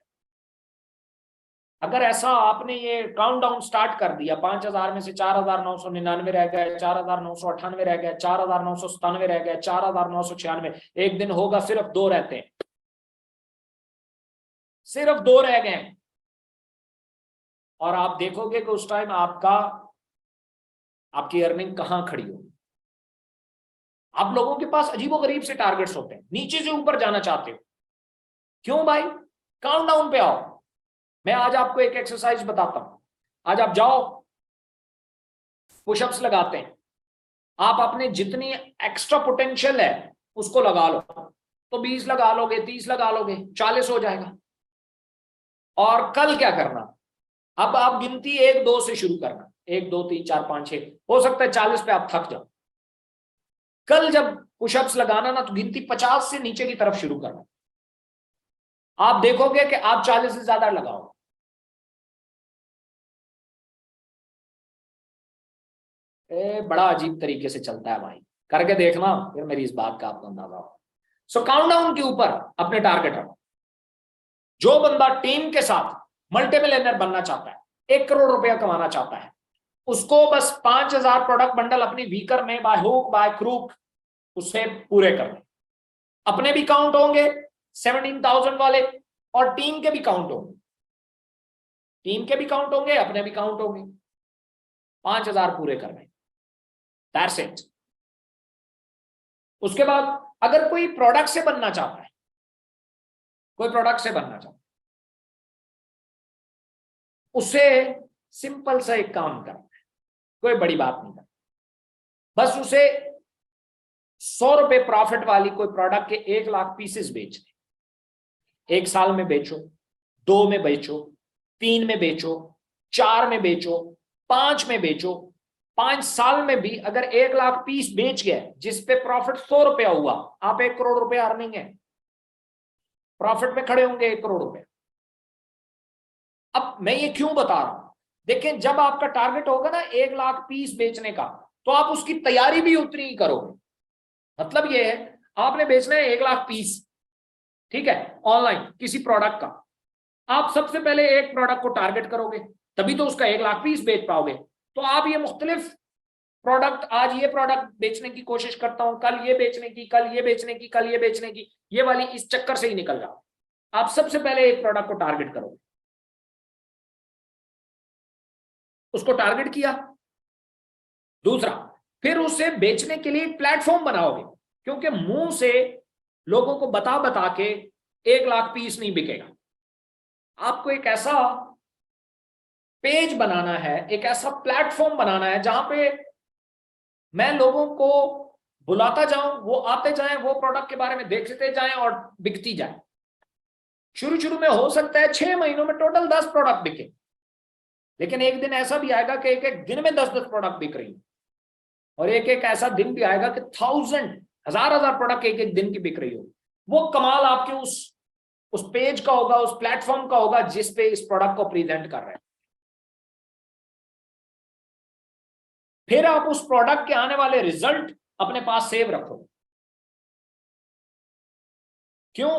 अगर ऐसा आपने ये काउंटडाउन स्टार्ट कर दिया, 5000 में से 4999 रह गए, 4998 रह गए, 4997 रह गए, 4996, एक दिन होगा सिर्फ 2 रहते हैं, सिर्फ 2 रह गए, और आप देखोगे कि उस टाइम आपकी अर्निंग कहां खड़ी होगी। आप लोगों के पास अजीबोगरीब से टारगेट्स होते हैं, नीचे से ऊपर जाना चाहते हो, क्यों भाई? काउंटडाउन पे आओ। मैं आज आपको एक एक्सरसाइज बताता हूं, आज आप जाओ पुशअप्स लगाते हैं, आप अपने जितनी एक्स्ट्रा पोटेंशियल है उसको लगा लो, तो 20 लगा लोगे, 30 लगा लोगे, 40 हो जाएगा। और कल क्या करना, अब आप गिनती 1, 2 से शुरू करना, 1, 2, 3, 4, 5, 6, हो सकता है 40 पे आप थक जाओ। कल जब पुशअप्स लगाना ना तो गिनती 50 से नीचे की तरफ शुरू करना, आप देखोगे कि आप 40 से ज्यादा लगाओ। बड़ा अजीब तरीके से चलता है भाई, करके देखना फिर मेरी इस बात का आपको अंदाजा हो। सो काउंटडाउन के ऊपर अपने टारगेट रखो। जो बंदा टीम के साथ मल्टी मिलियनर बनना चाहता है, 1 करोड़ रुपया कमाना चाहता है, उसको बस 5000 प्रोडक्ट बंडल अपनी वीकर में बाय हुक बाय क्रूक उससे पूरे करने। अपने भी काउंट होंगे 17,000 वाले और टीम के भी काउंट होंगे, टीम के भी काउंट होंगे, अपने भी काउंट होंगे। 5,000 पूरे करने, दैट्स इट। उसके बाद अगर कोई प्रोडक्ट से बनना चाहता है, कोई प्रोडक्ट से बनना चाहता है, उसे सिंपल सा एक काम करना है, कोई बड़ी बात नहीं करना, बस उसे 100 रुपए प्रॉफिट वाली कोई प्रोडक्ट के 1 लाख पीसेस बेचने। 1 साल में बेचो, 2 में बेचो, 3 में बेचो, 4 में बेचो, 5 में बेचो। 5 साल में भी अगर 1 लाख पीस बेच गए जिस पे प्रॉफिट 100 रुपया हुआ, आप 1 करोड़ रुपया अर्निंग है, प्रॉफिट में खड़े होंगे 1 करोड़ रुपया। अब मैं ये क्यों बता रहा हूं, देखें जब आपका टारगेट होगा ना 1 लाख पीस बेचने का, तो आप उसकी तैयारी भी उतनी ही करोगे। मतलब ये है आपने बेचना है 1 लाख पीस, ठीक है, ऑनलाइन किसी प्रोडक्ट का। आप सबसे पहले एक प्रोडक्ट को टारगेट करोगे, तभी तो उसका 1 लाख पीस बेच पाओगे। तो आप ये मुख्तलिफ प्रोडक्ट, आज ये प्रोडक्ट बेचने की कोशिश करता हूं, कल ये बेचने की, कल ये बेचने की, कल ये बेचने की, ये वाली इस चक्कर से ही निकल जाओ। आप सबसे पहले एक प्रोडक्ट को टारगेट करोगे, उसको टारगेट किया। दूसरा, फिर उसे बेचने के लिए प्लेटफॉर्म बनाओगे, क्योंकि मुंह से लोगों को बता बता के 1 लाख पीस नहीं बिकेगा। आपको एक ऐसा पेज बनाना है, एक ऐसा प्लेटफॉर्म बनाना है जहां पे मैं लोगों को बुलाता जाऊं, वो आते जाएं, वो प्रोडक्ट के बारे में देखते जाएं और बिकती जाए। शुरू में हो सकता है 6 महीनों में टोटल 10 प्रोडक्ट बिके, लेकिन एक दिन ऐसा भी आएगा कि एक दिन में 10 प्रोडक्ट बिक रही है, और एक ऐसा दिन भी आएगा कि 1000 प्रोडक्ट एक दिन की बिक रही हो। वो कमाल आपके उस पेज का होगा, उस प्लेटफॉर्म का होगा जिस पे इस प्रोडक्ट को प्रेजेंट कर रहे हैं। फिर आप उस प्रोडक्ट के आने वाले रिजल्ट अपने पास सेव रखो। क्यों?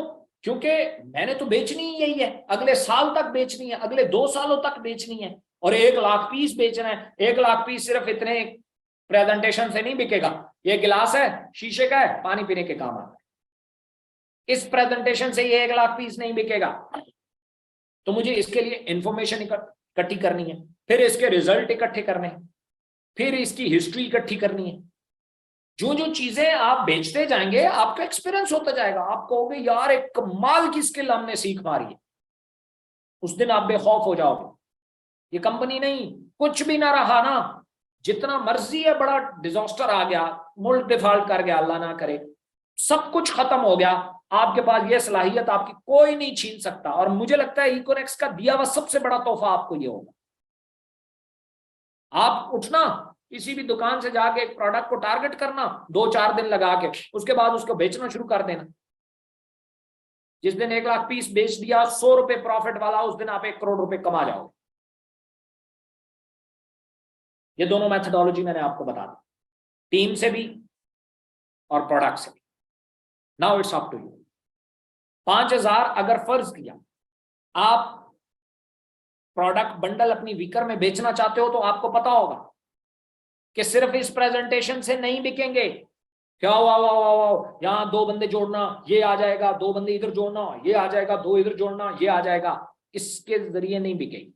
क्योंकि मैंने तो बेचनी ही यही है, अगले साल तक बेचनी है, अगले 2 सालों तक बेचनी है, और 1 लाख पीस बेचना है। 1 लाख पीस सिर्फ इतने प्रेजेंटेशन से नहीं बिकेगा। ये गिलास है, शीशे का है, पानी पीने के काम आता है। इस प्रेजेंटेशन से ये 1 लाख पीस नहीं बिकेगा। तो मुझे इसके लिए इंफॉर्मेशन इकट्ठी करनी है, फिर इसके रिजल्ट इकट्ठे करने हैं, फिर इसकी हिस्ट्री इकट्ठी करनी है। जो जो चीजें आप बेचते जाएंगे आपका एक्सपीरियंस होता जाएगा। आप कहोगे यार एक कमाल की स्किल हमने सीख मारी है, उस दिन आप बेखौफ हो जाओगे। ये कंपनी नहीं, कुछ भी ना रहा ना, जितना मर्जी है बड़ा डिजास्टर आ गया, मुल्क डिफॉल्ट कर गया, अल्लाह ना करे, सब कुछ खत्म हो गया, आपके पास ये सलाहियत आपकी कोई नहीं छीन सकता। और मुझे लगता है इकोनेक्स का दिया हुआ सबसे बड़ा तोहफा आपको ये होगा। आप उठना, किसी भी दुकान से जाके एक प्रोडक्ट को टारगेट करना, 2-4 दिन लगा के, उसके बाद उसको बेचना शुरू कर देना। जिस दिन 1 लाख पीस बेच दिया, 100 रुपए प्रॉफिट वाला, उस दिन आप 1 करोड़ रुपए कमा जाओगे। ये दोनों मेथोडोलॉजी मैंने आपको बता दी, टीम से भी और प्रोडक्ट से भी। Now it's up to you. 5,000 अगर फर्ज किया आप प्रोडक्ट बंडल अपनी वीकर में बेचना चाहते हो, तो आपको पता होगा कि सिर्फ इस प्रेजेंटेशन से नहीं बिकेंगे। क्या वाह, यहां 2 बंदे जोड़ना, ये आ जाएगा, 2 बंदे इधर जोड़ना, ये आ जाएगा, 2 इधर जोड़ना, ये आ जाएगा, इसके जरिए नहीं बिकेगी।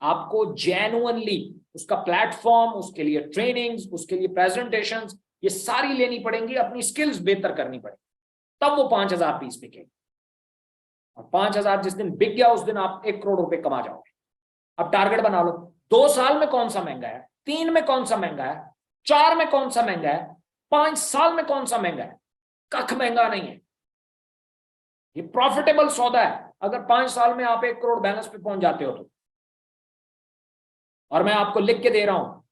आपको जेन्युइनली उसका प्लेटफॉर्म, उसके लिए ट्रेनिंग्स, उसके लिए प्रेजेंटेशंस, ये सारी लेनी पड़ेंगी, अपनी स्किल्स बेहतर करनी पड़ेगी, तब वो 5,000 पीस बिकेगी। और 5,000 जिस दिन बिक गया, उस दिन आप 1 करोड़ रुपए कमा जाओगे। अब टारगेट बना लो, 2 साल में कौन सा महंगा है, 3 में कौन सा महंगा है, 4 में कौन सा महंगा है, 5 साल में कौन सा महंगा है। कख महंगा नहीं है, ये प्रॉफिटेबल सौदा है। अगर 5 साल में आप 1 करोड़ बैलेंस पे पहुंच जाते हो तो। और मैं आपको लिख के दे रहा हूं,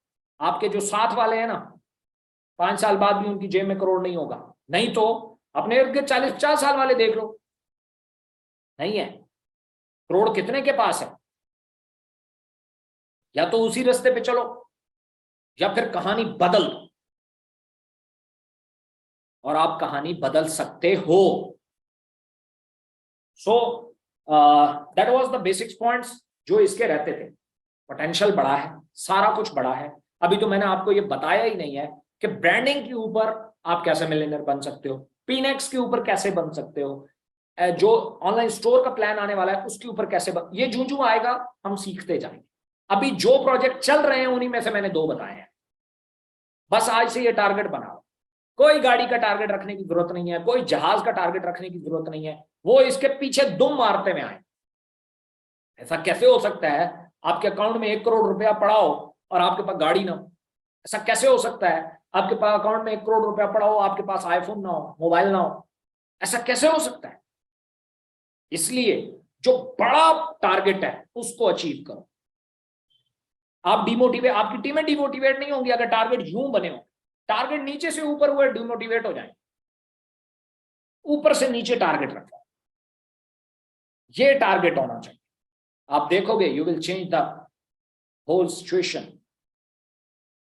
आपके जो साथ वाले हैं ना, 5 साल बाद भी उनकी जेब में करोड़ नहीं होगा। नहीं तो अपने इर्द गिर्द 40-50 साल वाले देख लो, नहीं है। करोड़ कितने के पास है? या तो उसी रास्ते पे चलो, या फिर कहानी बदल दो, और आप कहानी बदल सकते हो। So that was the basics points जो इसके रहते थे। पोटेंशियल बड़ा है, सारा कुछ बड़ा है। अभी तो मैंने आपको ये बताया ही नहीं है कि ब्रांडिंग के ऊपर आप कैसे मिलियनेयर बन सकते हो, पीनेक्स के ऊपर कैसे बन सकते हो, जो ऑनलाइन स्टोर का प्लान आने वाला है उसके ऊपर कैसे ये जूं आएगा हम सीखते जाएंगे। अभी जो प्रोजेक्ट चल रहे हैं उन्हीं में से मैंने 2 बताए हैं। बस आज से ये टारगेट बनाओ। कोई गाड़ी का टारगेट रखने की जरूरत नहीं है, कोई जहाज का टारगेट रखने की जरूरत नहीं है, वो इसके पीछे दुम मारते में आए। ऐसा कैसे हो सकता है आपके अकाउंट में 1 करोड़ रुपया पड़ा हो और आपके पास गाड़ी ना हो? ऐसा कैसे हो सकता है आपके पास अकाउंट में 1 करोड़ रुपया पड़ा हो, आपके पास आईफोन ना हो, मोबाइल ना हो? ऐसा कैसे हो सकता है? इसलिए जो बड़ा टारगेट है उसको अचीव करो। आप डिमोटिवेट, आपकी टीमें डिमोटिवेट नहीं होंगी अगर टारगेट यूं बने हो। टारगेट नीचे से ऊपर हुए डिमोटिवेट हो जाए, ऊपर से नीचे टारगेट रखो, ये टारगेट होना चाहिए। आप देखोगे you will change the whole situation.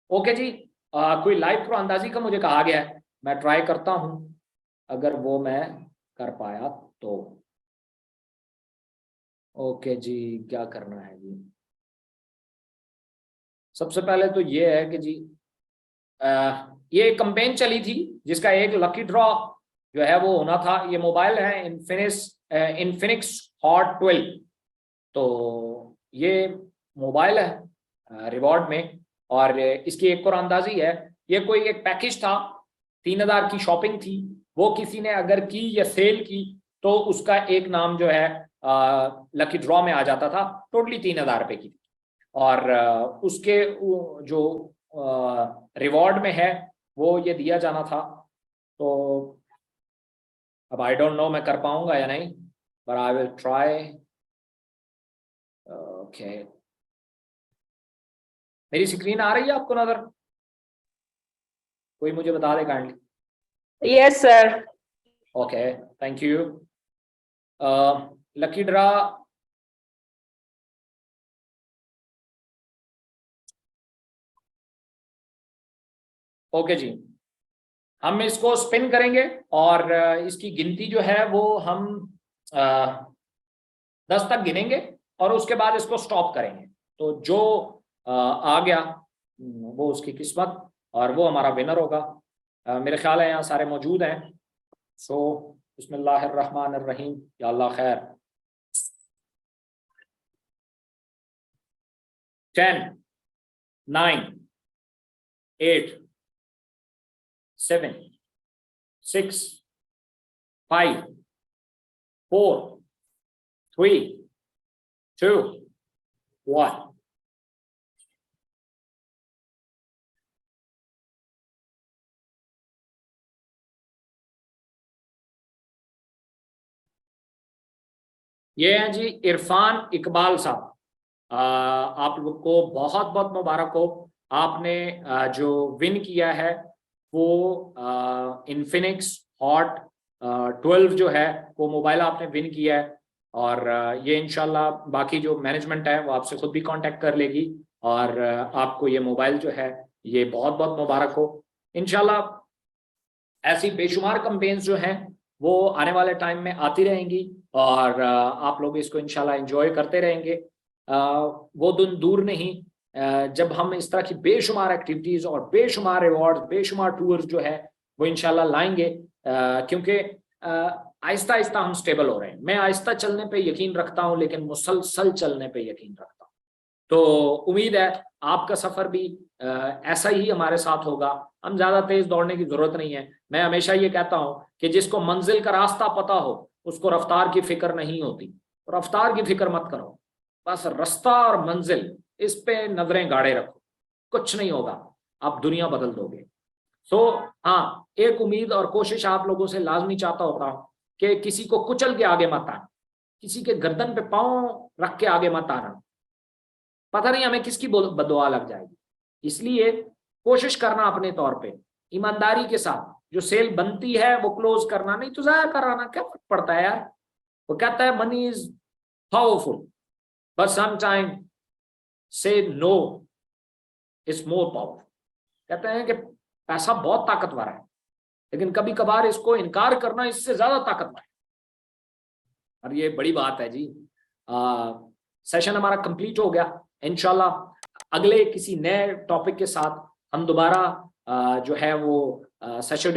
Okay जी, कोई लाइव थ्रू अंदाजी का मुझे कहा गया है, मैं ट्राई करता हूं अगर वो मैं कर पाया तो। ओके जी, क्या करना है जी? सबसे पहले तो ये है कि जी ये एक कैंपेन चली थी जिसका एक लकी ड्रॉ जो है वो होना था। ये मोबाइल है इन्फिनिक्स हॉट 12। तो ये मोबाइल है रिवॉर्ड में, और इसकी एक और अंदाजी है, ये कोई एक पैकेज था, 3000 की शॉपिंग थी, वो किसी ने अगर की या सेल की तो उसका एक नाम जो है लकी ड्रॉ में आ जाता था। टोटली 3000 रुपए की थी, और उसके जो रिवॉर्ड में है वो ये दिया जाना था। तो अब आई डोंट नो मैं कर पाऊंगा या नहीं, but I will try. Okay, मेरी स्क्रीन आ रही है आपको नजर? कोई मुझे बता दे kindly. Yes sir. Okay, thank you. Lucky draw okay जी, हम इसको स्पिन करेंगे और इसकी गिनती जो है वो हम 10 तक गिनेंगे और उसके बाद इसको स्टॉप करेंगे। तो जो आ गया वो उसकी किस्मत और वो हमारा विनर होगा। मेरे ख्याल है यहाँ सारे मौजूद हैं। सो बिस्मिल्लाहिर्रहमानिर्रहीम, या अल्लाह खैर। 10 9 8 7 6 5 4 3 2 1। ये हैं जी इरफान इकबाल साहब। आप लोग को बहुत बहुत मुबारक हो, आपने जो विन किया है वो इन्फिनिक्स हॉट 12 जो है वो मोबाइल आपने विन किया है। और ये इंशाल्लाह बाकी जो मैनेजमेंट है वो आपसे खुद भी कांटेक्ट कर लेगी और आपको ये मोबाइल जो है ये बहुत बहुत मुबारक हो। इंशाल्लाह ऐसी बेशुमार कैंपेन्स जो हैं वो आने वाले टाइम में आती रहेंगी और आप लोग इसको इंशाल्लाह एंजॉय करते रहेंगे। वो दिन दूर नहीं जब हम इस तरह की बेशुमार एक्टिविटीज और बेशुमार रिवॉर्ड, बेशुमार टूर्स जो है वो इंशाल्लाह लाएंगे, क्योंकि आहिस्ता आहिस्ता हम स्टेबल हो रहे हैं। मैं आहिस्ता चलने पे यकीन रखता हूँ लेकिन मुसलसल चलने पे यकीन रखता हूँ। तो उम्मीद है आपका सफर भी ऐसा ही हमारे साथ होगा। हम ज्यादा तेज दौड़ने की जरूरत नहीं है। मैं हमेशा ये कहता हूँ कि जिसको मंजिल का रास्ता पता हो उसको रफ्तार की फिक्र नहीं होती। तो रफ्तार की फिक्र मत करो, बस रास्ता और मंजिल इस पे नजरें गाड़े रखो, कुछ नहीं होगा, आप दुनिया बदल दोगे। सो हाँ, एक उम्मीद और कोशिश आप लोगों से लाजमी चाहता होता हूँ कि किसी को कुचल के आगे मत आना, किसी के गर्दन पे पांव रख के आगे मत आना। पता नहीं हमें किसकी बददुआ लग जाएगी। इसलिए कोशिश करना अपने तौर पे ईमानदारी के साथ, जो सेल बनती है वो क्लोज करना, नहीं तो जाया कराना, क्या फर्क पड़ता है यार। वो कहता है money is powerful but sometime से नो इज मोर पावरफुल। कहते हैं कि पैसा बहुत ताकतवर है लेकिन कभी कभार इसको इनकार करना इससे ज्यादा ताकतवर है। और ये बड़ी बात है जी। सेशन हमारा कंप्लीट हो गया। इंशाल्लाह अगले किसी नए टॉपिक के साथ हम दोबारा जो है वो सेशन